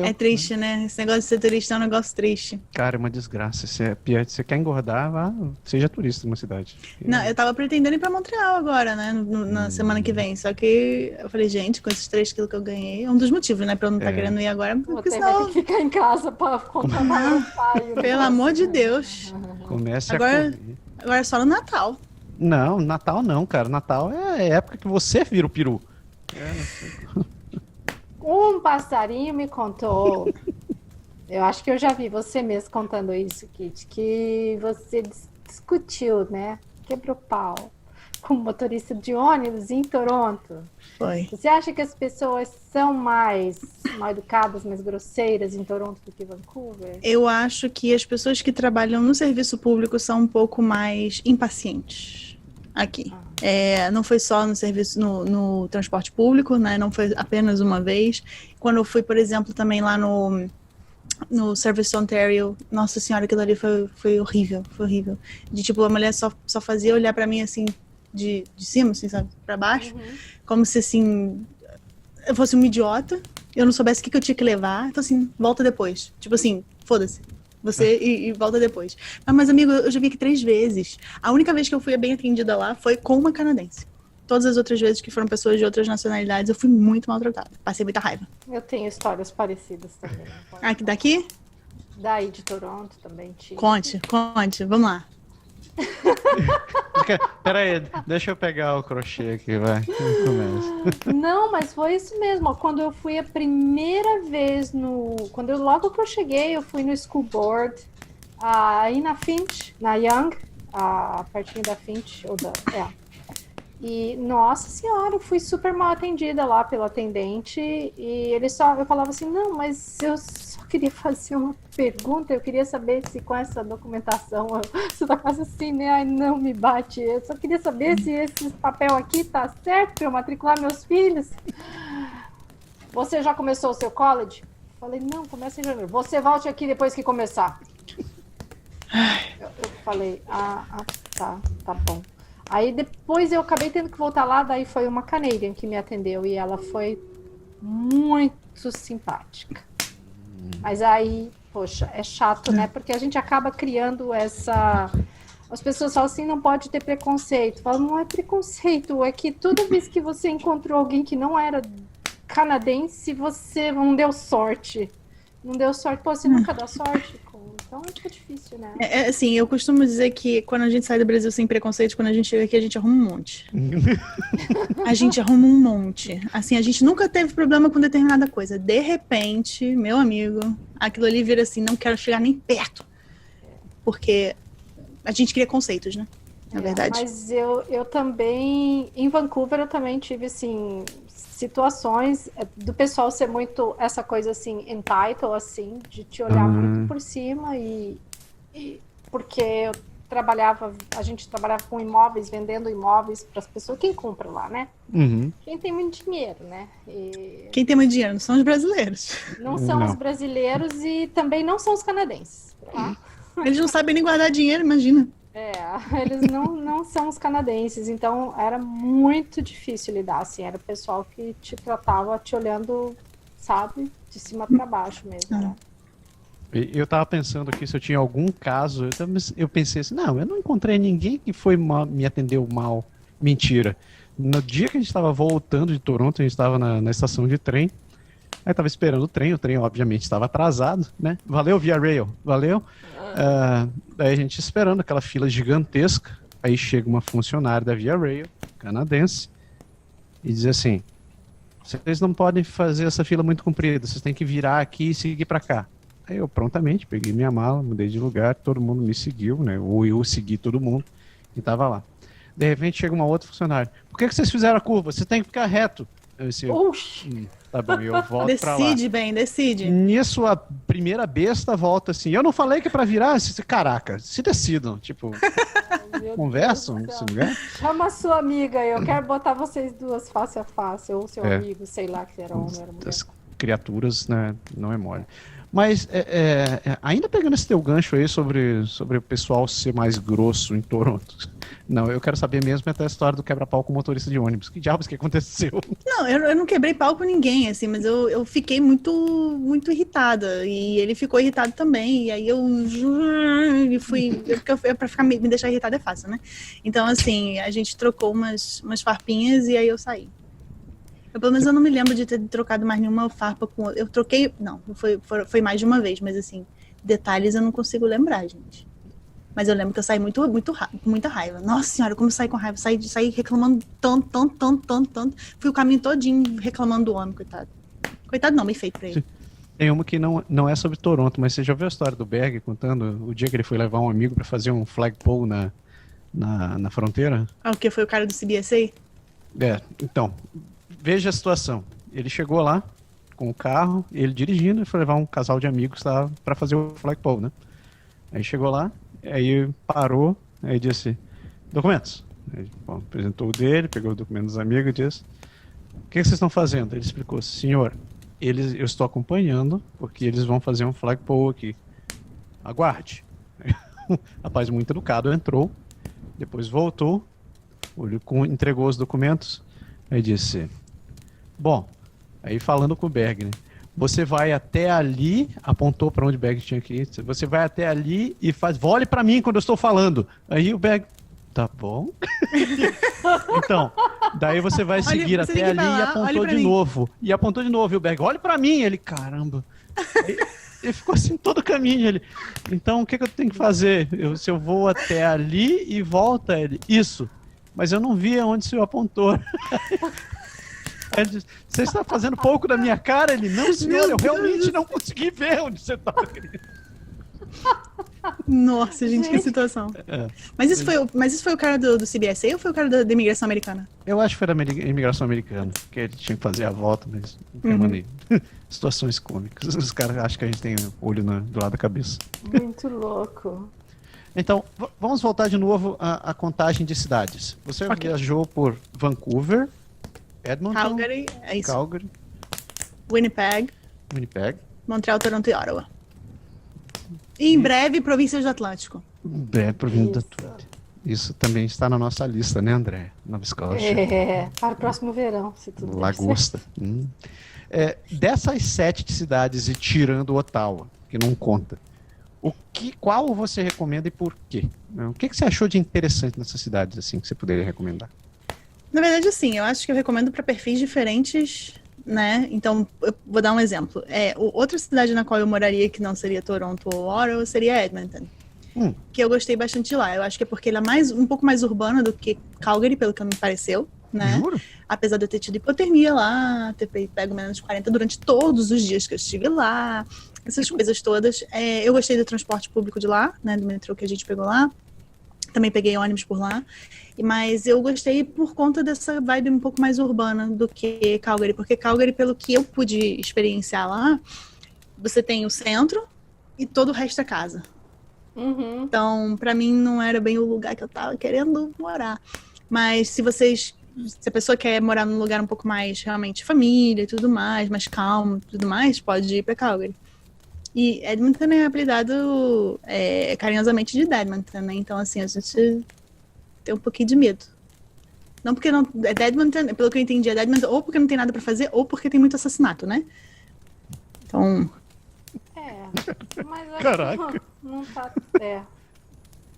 Speaker 4: É triste, né? Esse negócio de ser turista é um negócio triste.
Speaker 2: Cara, é uma desgraça. Se você quer engordar, vá, seja turista numa cidade.
Speaker 4: Não, eu tava pretendendo ir pra Montreal agora, né? Na semana que vem. Só que eu falei, gente, com esses 3 quilos que eu ganhei, é um dos motivos, né? Pra eu não estar querendo ir agora. Porque
Speaker 3: Você vai
Speaker 4: senão,
Speaker 3: ter que ficar em casa pra comprar mais pai.
Speaker 4: pelo amor de Deus.
Speaker 2: Comece
Speaker 4: Agora-
Speaker 2: a comer.
Speaker 4: Agora é só no Natal.
Speaker 2: Não, Natal não, cara. Natal é a época que você vira o peru.
Speaker 3: Um passarinho me contou, eu acho que eu já vi você mesmo contando isso, Kit, que você discutiu, né? Quebrou pau com o motorista de ônibus em Toronto.
Speaker 4: Foi.
Speaker 3: Você acha que as pessoas são mais mal educadas, mais grosseiras em Toronto do que Vancouver?
Speaker 4: Eu acho que as pessoas que trabalham no serviço público são um pouco mais impacientes aqui. Não foi só no serviço, no transporte público, né? Não foi apenas uma vez. Quando eu fui, por exemplo, também lá no Service Ontario, nossa senhora, aquilo ali foi horrível, foi horrível. De tipo, a mulher só fazia olhar pra mim assim, de cima, assim, sabe, pra baixo, como se assim, eu fosse uma idiota, eu não soubesse o que eu tinha que levar, então assim, volta depois. Tipo assim, foda-se. Você e volta depois. Mas, amigo, eu já vi aqui 3 vezes. A única vez que eu fui bem atendida lá foi com uma canadense. Todas as outras vezes que foram pessoas de outras nacionalidades, eu fui muito maltratada. Passei muita raiva.
Speaker 3: Eu tenho histórias parecidas também.
Speaker 4: Aqui daqui?
Speaker 3: Daí de Toronto também tive.
Speaker 4: Conte. Vamos lá.
Speaker 2: Pera aí, deixa eu pegar o crochê aqui, vai. Começa.
Speaker 3: Não, mas foi isso mesmo. Quando eu fui a primeira vez logo que eu cheguei, eu fui no school board, aí na Finch, na Yonge, pertinho da Finch, E, nossa senhora, eu fui super mal atendida lá pelo atendente, e eu falava assim, não, mas eu só queria fazer uma pergunta, eu queria saber se com essa documentação, você tá quase assim, né, ai não me bate, eu só queria saber se esse papel aqui tá certo pra eu matricular meus filhos. Você já começou o seu college? Falei, não, começa em janeiro. Você volte aqui depois que começar. Eu falei, tá bom. Aí depois eu acabei tendo que voltar lá, daí foi uma Canadian que me atendeu e ela foi muito simpática. Mas aí, poxa, é chato, né? Porque a gente acaba criando essa... As pessoas falam assim, não pode ter preconceito. Falam, não é preconceito, é que toda vez que você encontrou alguém que não era canadense, você não deu sorte. Não deu sorte. Pô, você nunca dá sorte? Então é difícil, né?
Speaker 4: Assim, eu costumo dizer que quando a gente sai do Brasil sem preconceito, quando a gente chega aqui, a gente arruma um monte. A gente arruma um monte. Assim, a gente nunca teve problema com determinada coisa. De repente, meu amigo, aquilo ali vira assim, não quero chegar nem perto. Porque a gente cria conceitos, né? Na verdade.
Speaker 3: Mas eu também, em Vancouver, eu também tive, assim, situações do pessoal ser muito, essa coisa assim, entitled, assim, de te olhar muito por cima e porque a gente trabalhava com imóveis, vendendo imóveis para as pessoas. Quem compra lá, né?
Speaker 2: Uhum.
Speaker 3: Quem tem muito dinheiro, né? E
Speaker 4: Quem tem muito dinheiro não são os brasileiros.
Speaker 3: não são
Speaker 2: Não.
Speaker 3: os brasileiros e também não são os canadenses. Tá?
Speaker 4: Eles não sabem nem guardar dinheiro, imagina.
Speaker 3: Eles não são os canadenses, então era muito difícil lidar, assim, era o pessoal que te tratava te olhando, sabe, de cima para baixo mesmo, né?
Speaker 2: Eu tava pensando aqui se eu tinha algum caso, eu pensei assim, não, eu não encontrei ninguém que foi mal, me atendeu mal. Mentira. No dia que a gente estava voltando de Toronto, a gente estava na estação de trem, aí tava esperando o trem obviamente estava atrasado, né? Valeu, Via Rail, valeu. Daí a gente esperando aquela fila gigantesca, aí chega uma funcionária da Via Rail, canadense, e diz assim, vocês não podem fazer essa fila muito comprida, vocês têm que virar aqui e seguir para cá. Aí eu prontamente peguei minha mala, mudei de lugar, todo mundo me seguiu, né? Ou eu segui todo mundo e tava lá. De repente chega uma outra funcionária. Por que vocês fizeram a curva? Você tem que ficar reto. Eu disse, tá bom, eu volto pra lá.
Speaker 4: Decide, bem, decide.
Speaker 2: Nisso, a primeira besta volta assim. Eu não falei que é pra virar? Caraca, se decidam. Tipo, conversam nesse lugar.
Speaker 3: Chama a sua amiga, eu quero botar vocês duas face a face, ou seu amigo, sei lá, que era homem, era mulher.
Speaker 2: As criaturas, né, não é mole. Mas, ainda pegando esse teu gancho aí sobre o pessoal ser mais grosso em Toronto, não, eu quero saber mesmo até a história do quebra-pau com o motorista de ônibus. Que diabos que aconteceu?
Speaker 4: Não, eu não quebrei pau com ninguém, assim, mas eu fiquei muito irritada. E ele ficou irritado também. E aí eu fui. Pra me deixar irritada é fácil, né? Então, assim, a gente trocou umas farpinhas e aí eu saí. Pelo menos eu não me lembro de ter trocado mais nenhuma farpa com. Eu troquei. Não, foi mais de uma vez, mas assim, detalhes eu não consigo lembrar, gente. Mas eu lembro que eu saí com muita raiva. Nossa senhora, como eu saí com raiva. Saí reclamando tanto. Fui o caminho todinho reclamando do homem, coitado. Coitado não, bem feito pra ele.
Speaker 2: Tem uma que não é sobre Toronto, mas você já ouviu a história do Berg contando o dia que ele foi levar um amigo pra fazer um flagpole na fronteira?
Speaker 4: Ah, o que? Foi o cara do CBSA?
Speaker 2: Então, veja a situação. Ele chegou lá com o carro, ele dirigindo, e foi levar um casal de amigos lá pra fazer o flagpole, né? Aí chegou lá, aí parou, aí disse, documentos. Aí, bom, apresentou o dele, pegou o documento dos amigos e disse, o que vocês estão fazendo? Ele explicou, senhor, eu estou acompanhando, porque eles vão fazer um flagpole aqui. Aguarde. O rapaz muito educado entrou, depois voltou, entregou os documentos, aí disse, bom, aí falando com o Berg, né? Você vai até ali, apontou para onde o Berg tinha que ir, você vai até ali e olhe para mim quando eu estou falando. Aí o Berg, tá bom. Então, daí você vai seguir
Speaker 4: você
Speaker 2: até ali
Speaker 4: lá,
Speaker 2: e apontou de novo. E apontou de novo, e o Berg, olhe para mim. Ele, caramba. Aí, ele ficou assim todo o caminho. Ele, então, o que eu tenho que fazer? Se eu vou até ali e volta ele. Isso. Mas eu não vi aonde o senhor apontou. Ele disse, você está fazendo pouco da minha cara? Ele, não, senhor, eu realmente não consegui ver onde você estava.
Speaker 4: Nossa, gente, que situação. Mas isso foi o cara do CBSA ou foi o cara da imigração americana?
Speaker 2: Eu acho que foi da imigração americana, que ele tinha que fazer a volta, mas não mandei. Situações cômicas. Os caras acham que a gente tem olho do lado da cabeça.
Speaker 3: Muito louco.
Speaker 2: Então, vamos voltar de novo à contagem de cidades. Você viajou por Vancouver, Edmonton,
Speaker 4: Calgary, é isso.
Speaker 2: Calgary,
Speaker 4: Winnipeg, Montreal, Toronto e Ottawa. E em breve, províncias do Atlântico.
Speaker 2: Província do Atlântico. Isso também está na nossa lista, né, André? Nova Escócia.
Speaker 3: Para o próximo verão, se tudo
Speaker 2: Lagosta. Dessas 7 cidades, e tirando Ottawa, que não conta, qual você recomenda e por quê? O que você achou de interessante nessas cidades, assim, que você poderia recomendar?
Speaker 4: Na verdade, assim, eu acho que eu recomendo para perfis diferentes, né? Então, eu vou dar um exemplo. Outra cidade na qual eu moraria que não seria Toronto ou Ottawa seria Edmonton. Que eu gostei bastante de lá. Eu acho que é porque ela é um pouco mais urbana do que Calgary, pelo que me pareceu, né?
Speaker 2: Juro?
Speaker 4: Apesar de eu ter tido hipotermia lá, ter pego menos de 40 durante todos os dias que eu estive lá, essas coisas todas. Eu gostei do transporte público de lá, né? Do metrô que a gente pegou lá. Também peguei ônibus por lá. Mas eu gostei por conta dessa vibe um pouco mais urbana do que Calgary. Porque Calgary, pelo que eu pude experienciar lá, você tem o centro e todo o resto é casa.
Speaker 3: Uhum.
Speaker 4: Então, pra mim, não era bem o lugar que eu tava querendo morar. Mas se a pessoa quer morar num lugar um pouco mais, realmente, família e tudo mais calmo e tudo mais, pode ir pra Calgary. E Edmonton é apelidado carinhosamente de Edmonton, né? Então, assim, a gente tem um pouquinho de medo. Não porque não... É Edmonton, pelo que eu entendi, é Edmonton ou porque não tem nada pra fazer, ou porque tem muito assassinato, né? Então...
Speaker 3: Mas acho
Speaker 2: Caraca.
Speaker 3: que não tá...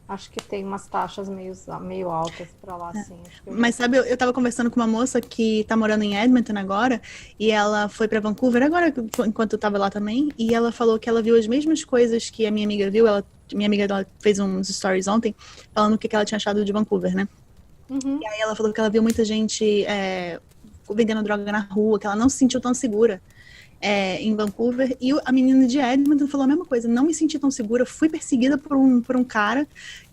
Speaker 3: Acho que tem umas taxas meio altas pra lá, assim. Acho que
Speaker 4: Mas sabe, eu tava conversando com uma moça que tá morando em Edmonton agora, e ela foi pra Vancouver agora, enquanto eu tava lá também, e ela falou que ela viu as mesmas coisas que a minha amiga viu. Minha amiga dela fez uns stories ontem, falando o que ela tinha achado de Vancouver, né?
Speaker 3: Uhum.
Speaker 4: E aí ela falou que ela viu muita gente vendendo droga na rua, que ela não se sentiu tão segura em Vancouver. E a menina de Edmonton falou a mesma coisa: não me senti tão segura, fui perseguida por um cara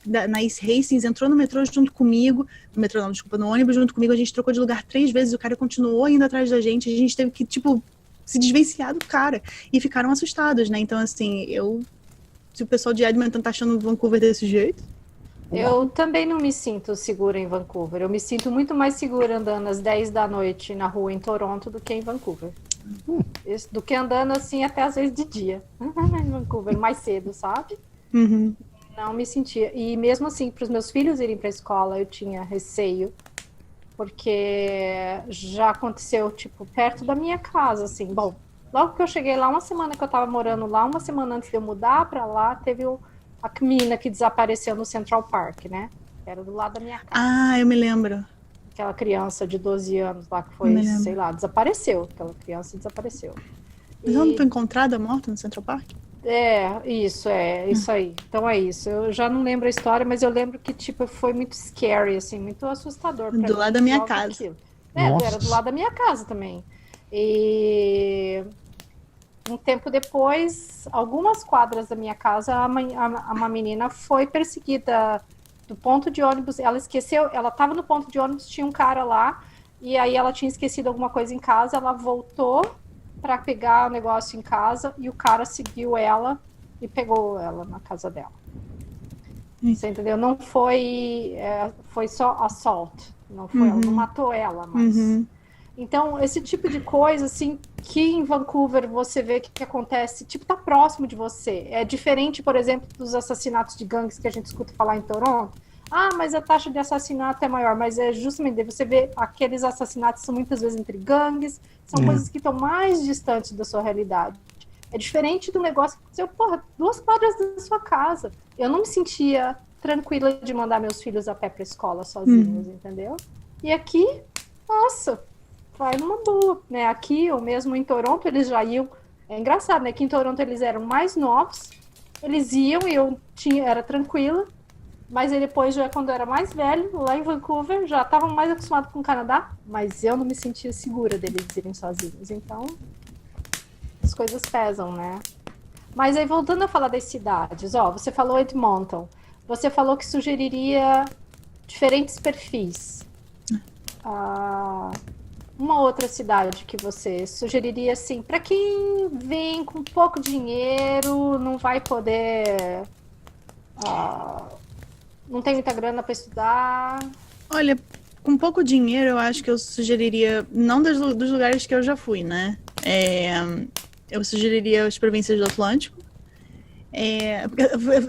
Speaker 4: na East Hastings, entrou no metrô junto comigo, no ônibus junto comigo, a gente trocou de lugar 3 vezes, o cara continuou indo atrás da gente, a gente teve que, se desvencilhar do cara, e ficaram assustados, né? Então, assim, se o pessoal de Edmonton tá achando Vancouver desse jeito...
Speaker 3: Eu também não me sinto segura em Vancouver. Eu me sinto muito mais segura andando às 10 da noite na rua em Toronto do que em Vancouver. Do que andando assim até às vezes de dia em Vancouver, mais cedo, sabe?
Speaker 4: Uhum.
Speaker 3: Não me sentia. E mesmo assim, para os meus filhos irem para a escola, eu tinha receio, porque já aconteceu, perto da minha casa, assim. Bom, logo que eu cheguei lá, uma semana que eu estava morando lá, uma semana antes de eu mudar para lá, teve a menina que desapareceu no Central Park, né? Era do lado da minha casa.
Speaker 4: Ah, eu me lembro.
Speaker 3: Aquela criança de 12 anos lá que foi, sei lá, desapareceu. Aquela criança desapareceu.
Speaker 4: Mas ela não foi encontrada morta no Central Park?
Speaker 3: Isso aí. Então é isso. Eu já não lembro a história, mas eu lembro que, foi muito scary, assim, muito assustador. Pra
Speaker 4: Do
Speaker 3: mim,
Speaker 4: lado da minha
Speaker 3: logo
Speaker 4: casa.
Speaker 3: aquilo.
Speaker 2: Nossa.
Speaker 3: Era do lado da minha casa também. E um tempo depois, algumas quadras da minha casa, uma menina foi perseguida do ponto de ônibus. Ela esqueceu, ela estava no ponto de ônibus, tinha um cara lá, e aí ela tinha esquecido alguma coisa em casa, ela voltou para pegar o negócio em casa, e o cara seguiu ela e pegou ela na casa dela. Você entendeu? Não foi... foi só assault. Não foi, ela não matou ela, mas... Então, esse tipo de coisa, assim, que em Vancouver você vê que acontece, tá próximo de você. É diferente, por exemplo, dos assassinatos de gangues que a gente escuta falar em Toronto. Ah, mas a taxa de assassinato é maior, mas é justamente, você vê, aqueles assassinatos são muitas vezes entre gangues, são coisas que estão mais distantes da sua realidade. É diferente do negócio que aconteceu, 2 quadras da sua casa. Eu não me sentia tranquila de mandar meus filhos a pé para a escola sozinhos, entendeu? E aqui, nossa, vai numa boa, né? Aqui, ou mesmo em Toronto, eles já iam. É engraçado, né? Que em Toronto eles eram mais novos, eles iam e era tranquila, mas aí depois, já quando eu era mais velho, lá em Vancouver, já estavam mais acostumados com o Canadá, mas eu não me sentia segura deles irem sozinhos. Então, as coisas pesam, né? Mas aí, voltando a falar das cidades, você falou Edmonton, você falou que sugeriria diferentes perfis. Uma outra cidade que você sugeriria, assim, para quem vem com pouco dinheiro, não vai poder... não tem muita grana para estudar.
Speaker 4: Olha, com pouco dinheiro, eu acho que eu sugeriria, não dos lugares que eu já fui, né? Eu sugeriria as províncias do Atlântico.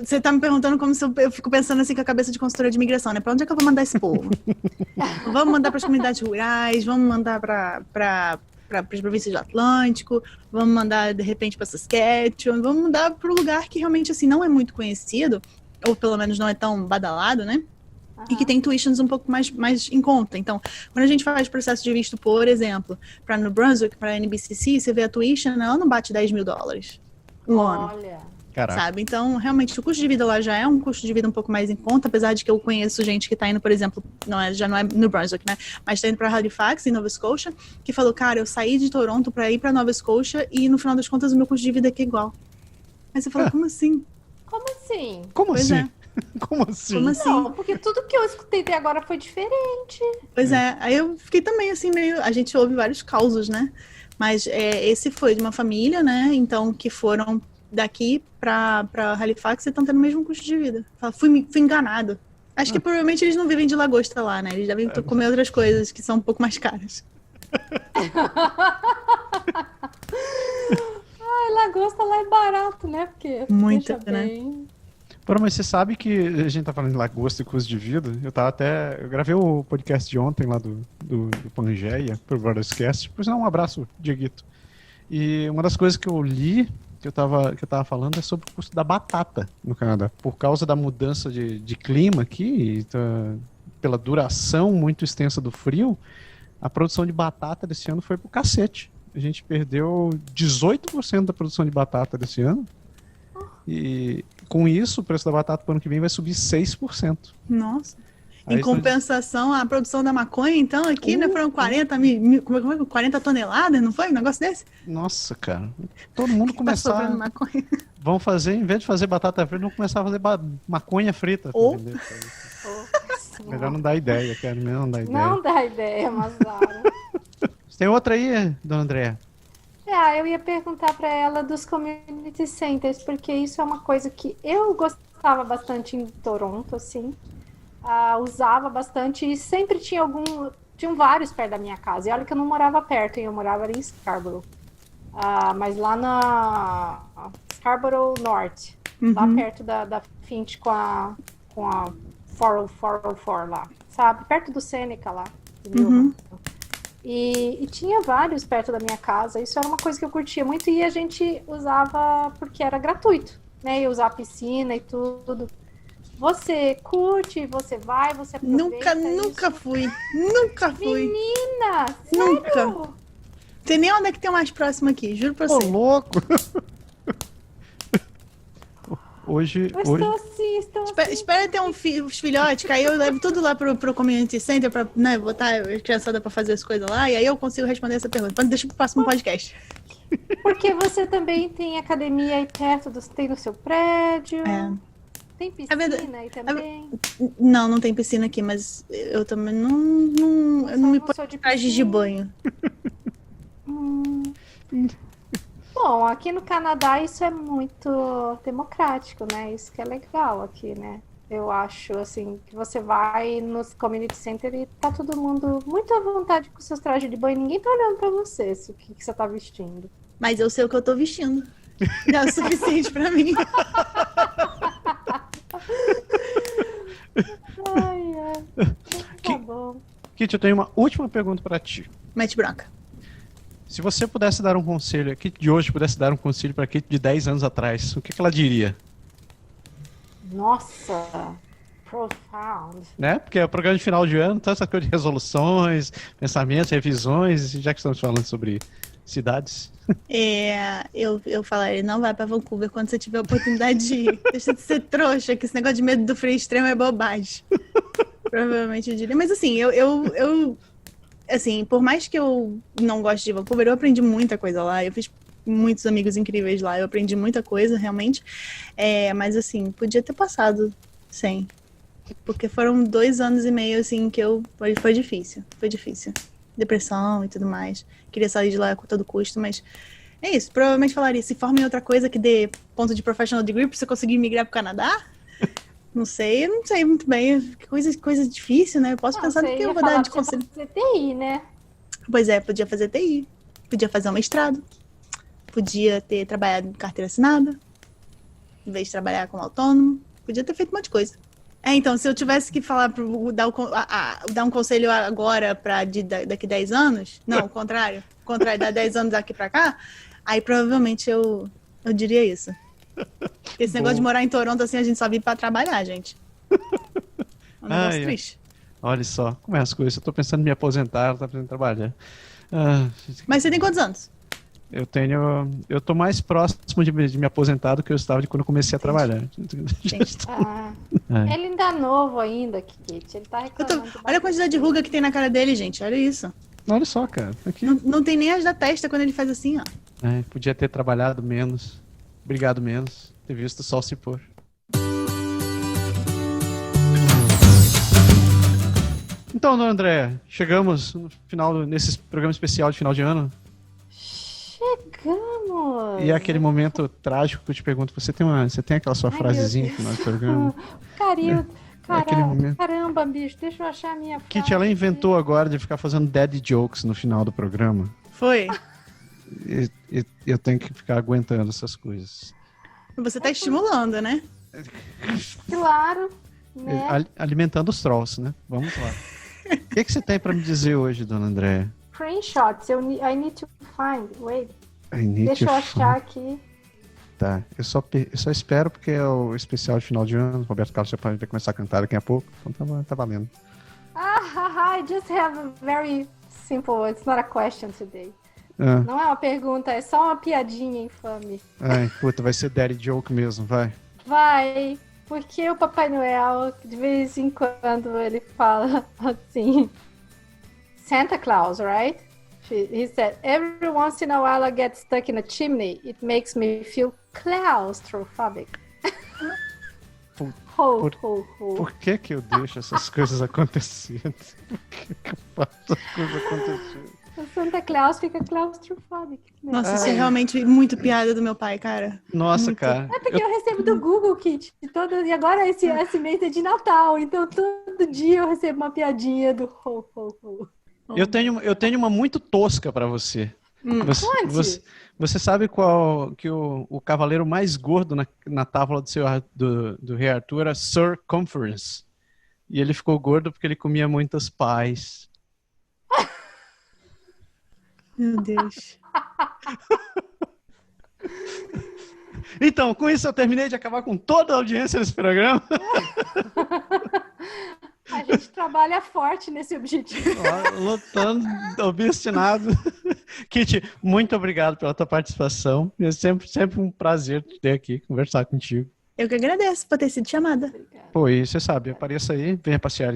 Speaker 4: Você tá me perguntando como se eu fico pensando assim com a cabeça de consultora de imigração, né? Pra onde é que eu vou mandar esse povo? Vamos mandar para as comunidades rurais, vamos mandar para as províncias do Atlântico, vamos mandar de repente para Saskatchewan, vamos mandar para um lugar que realmente assim não é muito conhecido, ou pelo menos não é tão badalado, né? E que tem tuitions um pouco mais em conta. Então, quando a gente faz processo de visto, por exemplo, para New Brunswick, para NBCC, você vê a tuition, ela não bate $10.000 um ano.
Speaker 3: Olha.
Speaker 2: Caraca.
Speaker 4: Sabe? Então, realmente, o custo de vida lá já é um custo de vida um pouco mais em conta, apesar de que eu conheço gente que tá indo, por exemplo, já não é New Brunswick, né? Mas tá indo pra Halifax, em Nova Scotia, que falou, cara, eu saí de Toronto pra ir pra Nova Scotia e, no final das contas, o meu custo de vida aqui é igual. Aí você fala, como assim?
Speaker 3: Como assim?
Speaker 2: Como
Speaker 4: Pois
Speaker 2: assim?
Speaker 4: é.
Speaker 2: Como assim?
Speaker 4: Como assim?
Speaker 3: Não, porque tudo que eu escutei até agora foi diferente.
Speaker 4: Pois é, aí eu fiquei também assim meio... A gente ouve vários causos, né? Mas esse foi de uma família, né? Então, que foram daqui pra Halifax estão tendo o mesmo custo de vida. Fala, fui enganado. Acho que provavelmente eles não vivem de lagosta lá, né? Eles devem comer outras coisas que são um pouco mais caras.
Speaker 3: Ai, lagosta lá é barato, né? Porque
Speaker 4: muito,
Speaker 3: deixa
Speaker 4: né?
Speaker 3: bem.
Speaker 2: Pô, mas você sabe que a gente tá falando de lagosta e custo de vida. Eu gravei o podcast de ontem lá do Pangeia, pro Brotherscast. Por sinal, um abraço, Dieguito. E uma das coisas que eu li, que eu tava falando, é sobre o custo da batata no Canadá. Por causa da mudança de clima aqui, pela duração muito extensa do frio, a produção de batata desse ano foi pro cacete. A gente perdeu 18% da produção de batata desse ano. E com isso, o preço da batata para o ano que vem vai subir 6%.
Speaker 4: Nossa.
Speaker 2: Aí
Speaker 4: Em compensação, a produção da maconha, então, aqui, né, foram 40 toneladas, não foi? Um negócio desse?
Speaker 2: Nossa, cara. Todo mundo começar...
Speaker 4: Tá sobrando maconha.
Speaker 2: Vão fazer, em vez de fazer batata frita, vão começar a fazer maconha frita.
Speaker 4: Oh.
Speaker 2: Melhor não dar ideia, cara. Melhor não dar ideia.
Speaker 3: Não dá ideia, Mazara.
Speaker 2: Você tem outra aí, dona Andréa?
Speaker 3: Eu ia perguntar para ela dos community centers, porque isso é uma coisa que eu gostava bastante em Toronto, assim. Usava bastante e sempre tinham vários perto da minha casa. E olha que eu não morava perto, hein? Eu morava ali em Scarborough. Mas lá na Scarborough North, lá perto da Finch com a 404 lá, sabe? Perto do Seneca lá. E tinha vários perto da minha casa. Isso era uma coisa que eu curtia muito e a gente usava porque era gratuito, né? Ia usar a piscina e tudo. Você curte, você vai, você aproveita.
Speaker 4: Nunca fui.
Speaker 3: Menina,
Speaker 4: nunca.
Speaker 3: sério?
Speaker 4: Não sei nem onde é que tem o mais próximo aqui, juro pra você.
Speaker 2: Ô, louco! Hoje...
Speaker 4: Espera ter os filhotes, que aí eu levo tudo lá pro community center pra, né, botar a criançada pra fazer as coisas lá, e aí eu consigo responder essa pergunta. Deixa pro próximo podcast.
Speaker 3: Porque você também tem academia aí perto, tem no seu prédio. Tem piscina aí também?
Speaker 4: Não tem piscina aqui, mas eu também eu não me ponho de trajes de banho.
Speaker 3: Bom, aqui no Canadá isso é muito democrático, né? Isso que é legal aqui, né? Eu acho, assim, que você vai nos community center e tá todo mundo muito à vontade com seus trajes de banho. Ninguém tá olhando pra você, o que você tá vestindo.
Speaker 4: Mas eu sei o que eu tô vestindo. Já é o suficiente pra mim.
Speaker 3: Tá bom.
Speaker 2: Kit, eu tenho uma última pergunta pra ti.
Speaker 4: Mete bronca.
Speaker 2: Se você pudesse dar um conselho, a Kit de hoje pudesse dar um conselho pra Kit de 10 anos atrás, o que ela diria?
Speaker 3: Nossa, profound.
Speaker 2: Né? Porque é o programa de final de ano, então essa coisa de resoluções, pensamentos, revisões, já que estamos falando sobre cidades.
Speaker 4: Eu falaria, não vai pra Vancouver quando você tiver a oportunidade de ir. Deixa de ser trouxa, que esse negócio de medo do frio extremo é bobagem. Provavelmente eu diria. Mas assim, assim, por mais que eu não goste de Vancouver, eu aprendi muita coisa lá. Eu fiz muitos amigos incríveis lá. Eu aprendi muita coisa, realmente. Mas assim, podia ter passado sem. Porque foram 2 anos e meio, assim, que foi difícil. Foi difícil. Depressão e tudo mais. Queria sair de lá a todo custo, mas é isso. Provavelmente falaria, se forma em outra coisa que dê ponto de professional degree pra você conseguir migrar pro Canadá. Não sei muito bem. Coisa difícil, né? Eu posso pensar no que eu vou dar de conselho.
Speaker 3: Fazer TI, né?
Speaker 4: Pois é, podia fazer TI. Podia fazer um mestrado. Podia ter trabalhado em carteira assinada. Em vez de trabalhar como autônomo. Podia ter feito um monte de coisa. Então, se eu tivesse que falar, dar um conselho agora para daqui 10 anos, não, o contrário, dar 10 anos daqui para cá, aí provavelmente eu diria isso. Porque esse negócio de morar em Toronto, assim, a gente só vive para trabalhar, gente. É um negócio triste.
Speaker 2: Olha só, como é as coisas, eu tô pensando em me aposentar, eu tô pensando em trabalhar.
Speaker 4: Mas você tem quantos anos?
Speaker 2: Eu tô mais próximo de me aposentar do que eu estava de quando eu comecei a trabalhar.
Speaker 3: Ele ainda é novo ainda, Kit. Ele tá reclamando.
Speaker 4: Olha a quantidade de ruga que tem na cara dele, gente. Olha isso.
Speaker 2: Olha só, cara. Aqui.
Speaker 4: Não tem nem as da testa quando ele faz assim, ó.
Speaker 2: Podia ter trabalhado menos, brigado menos, ter visto o sol se pôr. Então, dona Andréa, chegamos no final nesse programa especial de final de ano.
Speaker 3: Chegamos!
Speaker 2: E é aquele momento trágico que eu te pergunto, você tem aquela sua frasezinha
Speaker 3: Deus.
Speaker 2: que nós programa? Aquele momento.
Speaker 3: Caramba, bicho, deixa eu achar a minha frase.
Speaker 2: Kit, ela inventou agora de ficar fazendo dead jokes no final do programa.
Speaker 4: Foi.
Speaker 2: E eu tenho que ficar aguentando essas coisas.
Speaker 4: Você tá estimulando, né?
Speaker 3: Claro, né?
Speaker 2: Alimentando os trolls, né? Vamos lá. O que você tem pra me dizer hoje, dona Andréia?
Speaker 3: Screenshots, I need to find. Wait,
Speaker 2: I need
Speaker 3: deixa
Speaker 2: to
Speaker 3: eu achar
Speaker 2: find.
Speaker 3: aqui.
Speaker 2: Tá, eu só espero porque é o especial de final de ano. O Roberto Carlos já vai começar a cantar daqui a pouco. Então tá valendo.
Speaker 3: I just have a very simple, it's not a question today.
Speaker 2: Ah,
Speaker 3: Não é uma pergunta, é só uma piadinha infame.
Speaker 2: ai, puta, vai ser daddy joke mesmo, vai.
Speaker 3: Vai, porque o Papai Noel, de vez em quando, ele fala assim... Santa Claus, right? He said, every once in a while I get stuck in a chimney. It makes me feel claustrophobic. Ho, ho, ho.
Speaker 2: Por que eu deixo essas coisas acontecerem? Por que eu faço as coisas acontecerem?
Speaker 3: O Santa Claus fica claustrophobic. Né?
Speaker 4: Nossa, isso é realmente muito piada do meu pai, cara.
Speaker 2: Nossa,
Speaker 4: Muito.
Speaker 2: cara.
Speaker 3: É porque eu recebo do Google Kit. E agora esse mês é de Natal. Então todo dia eu recebo uma piadinha do ho, ho, ho.
Speaker 2: Eu tenho uma muito tosca pra você. Você sabe qual que o cavaleiro mais gordo na tábua do Rei Arthur era Sir Conference. E ele ficou gordo porque ele comia muitas pies.
Speaker 4: Meu Deus.
Speaker 2: Então, com isso eu terminei de acabar com toda a audiência desse programa.
Speaker 3: A gente trabalha forte nesse objetivo.
Speaker 2: Lutando, obstinado. Kit, muito obrigado pela tua participação. É sempre um prazer te ter aqui, conversar contigo.
Speaker 4: Eu que agradeço por ter sido chamada.
Speaker 2: Pô, e você sabe, apareça aí, venha passear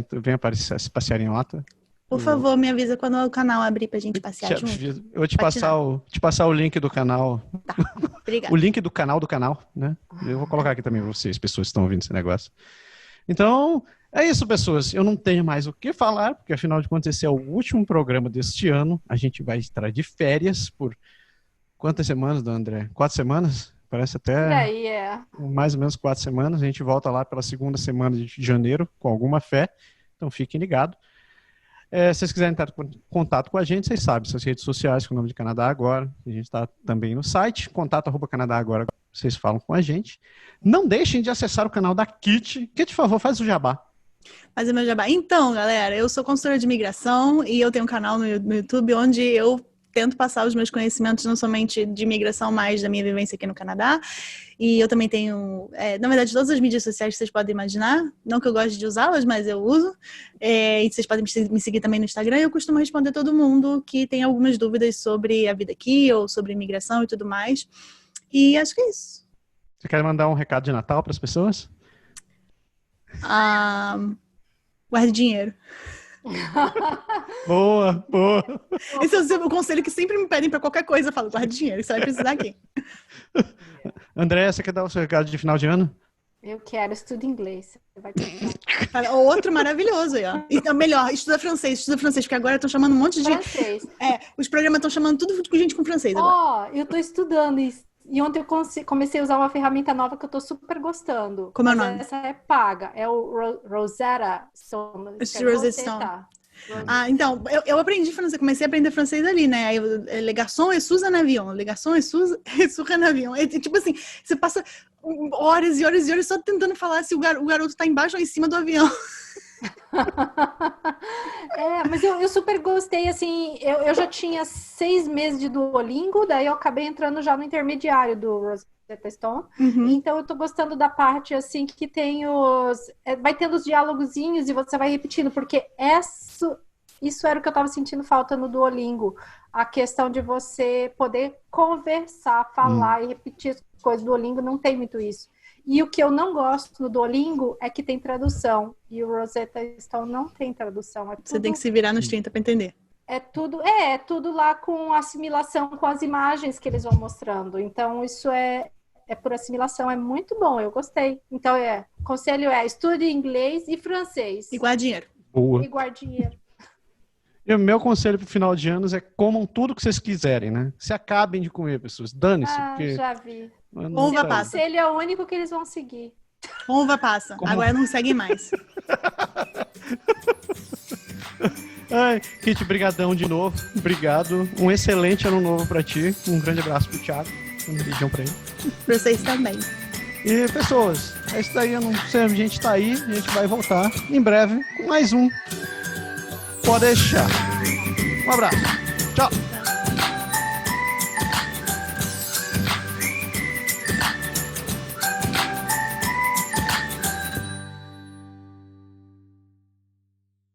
Speaker 2: em Ota.
Speaker 4: Por favor, me avisa quando o canal abrir pra gente passear junto.
Speaker 2: Eu vou te passar o link do canal.
Speaker 4: Tá, obrigada.
Speaker 2: O link do canal, né? Eu vou colocar aqui também pra vocês, pessoas que estão ouvindo esse negócio. Então, é isso, pessoas. Eu não tenho mais o que falar, porque afinal de contas esse é o último programa deste ano. A gente vai estar de férias por quantas semanas, dona André? 4 semanas? Parece até
Speaker 3: E aí,
Speaker 2: mais ou menos 4 semanas. A gente volta lá pela segunda semana de janeiro, com alguma fé. Então fiquem ligados. Se vocês quiserem estar em contato com a gente, vocês sabem, suas redes sociais com o nome de Canadá Agora. A gente está também no site, contato@Canadá Agora. Vocês falam com a gente. Não deixem de acessar o canal da Kit. Kit, por favor, faz o jabá.
Speaker 4: Mas é meu jabá. Então, galera, eu sou consultora de imigração e eu tenho um canal no YouTube onde eu tento passar os meus conhecimentos não somente de imigração, mas da minha vivência aqui no Canadá. E eu também tenho, na verdade, todas as mídias sociais que vocês podem imaginar. Não que eu goste de usá-las, mas eu uso. E vocês podem me seguir também no Instagram. Eu costumo responder todo mundo que tem algumas dúvidas sobre a vida aqui ou sobre imigração e tudo mais. E acho que é isso.
Speaker 2: Você quer mandar um recado de Natal para as pessoas?
Speaker 4: Guarde dinheiro.
Speaker 2: Boa.
Speaker 4: Esse é o conselho que sempre me pedem para qualquer coisa. Eu falo, guarde dinheiro, você vai precisar aqui.
Speaker 2: André, você quer dar o seu recado de final de ano?
Speaker 3: Eu quero, estudo inglês. Você vai gostar.
Speaker 4: Outro maravilhoso aí, ó. Então, melhor, estuda francês, porque agora estão chamando um monte de...
Speaker 3: Francês.
Speaker 4: Os programas estão chamando tudo com gente com francês agora.
Speaker 3: Eu tô estudando isso. E ontem eu comecei a usar uma ferramenta nova que eu tô super gostando.
Speaker 4: Como é o nome?
Speaker 3: Essa é paga. É o Rosetta Stone.
Speaker 4: Rosetta Stone. Então, eu aprendi francês, comecei a aprender francês ali, né? Aí, le garçon est sous un avion. Le garçon est sous un avion. Tipo assim, você passa horas e horas e horas só tentando falar se o garoto tá embaixo ou em cima do avião.
Speaker 3: Mas eu super gostei, assim, eu já tinha 6 meses de Duolingo, daí eu acabei entrando já no intermediário do Rosetta Stone, então eu tô gostando da parte, assim, que tem vai tendo os diálogozinhos e você vai repetindo, porque isso era o que eu tava sentindo falta no Duolingo, a questão de você poder conversar, falar e repetir as coisas. Do Duolingo não tem muito isso. E o que eu não gosto no Duolingo é que tem tradução. E o Rosetta Stone não tem tradução.
Speaker 4: Você tem que se virar nos 30 para entender.
Speaker 3: É tudo lá com assimilação, com as imagens que eles vão mostrando. Então, isso é por assimilação. É muito bom, eu gostei. Então, conselho estude inglês e francês.
Speaker 4: E guarde dinheiro.
Speaker 2: Boa.
Speaker 3: E guarde dinheiro.
Speaker 2: E o meu conselho pro final de anos é comam tudo que vocês quiserem, né? Se acabem de comer, pessoas. Dane-se. Porque...
Speaker 3: já vi.
Speaker 4: Uva passa.
Speaker 3: Ele é o único que eles vão seguir.
Speaker 4: Uva passa. Agora não seguem mais.
Speaker 2: Ai, Kit, brigadão de novo. Obrigado. Um excelente ano novo pra ti. Um grande abraço pro Thiago. Um beijão pra ele.
Speaker 4: Pra vocês também.
Speaker 2: E, pessoas, é isso daí. Eu não sei, a gente tá aí. A gente vai voltar em breve com mais um. Pode deixar. Um abraço. Tchau.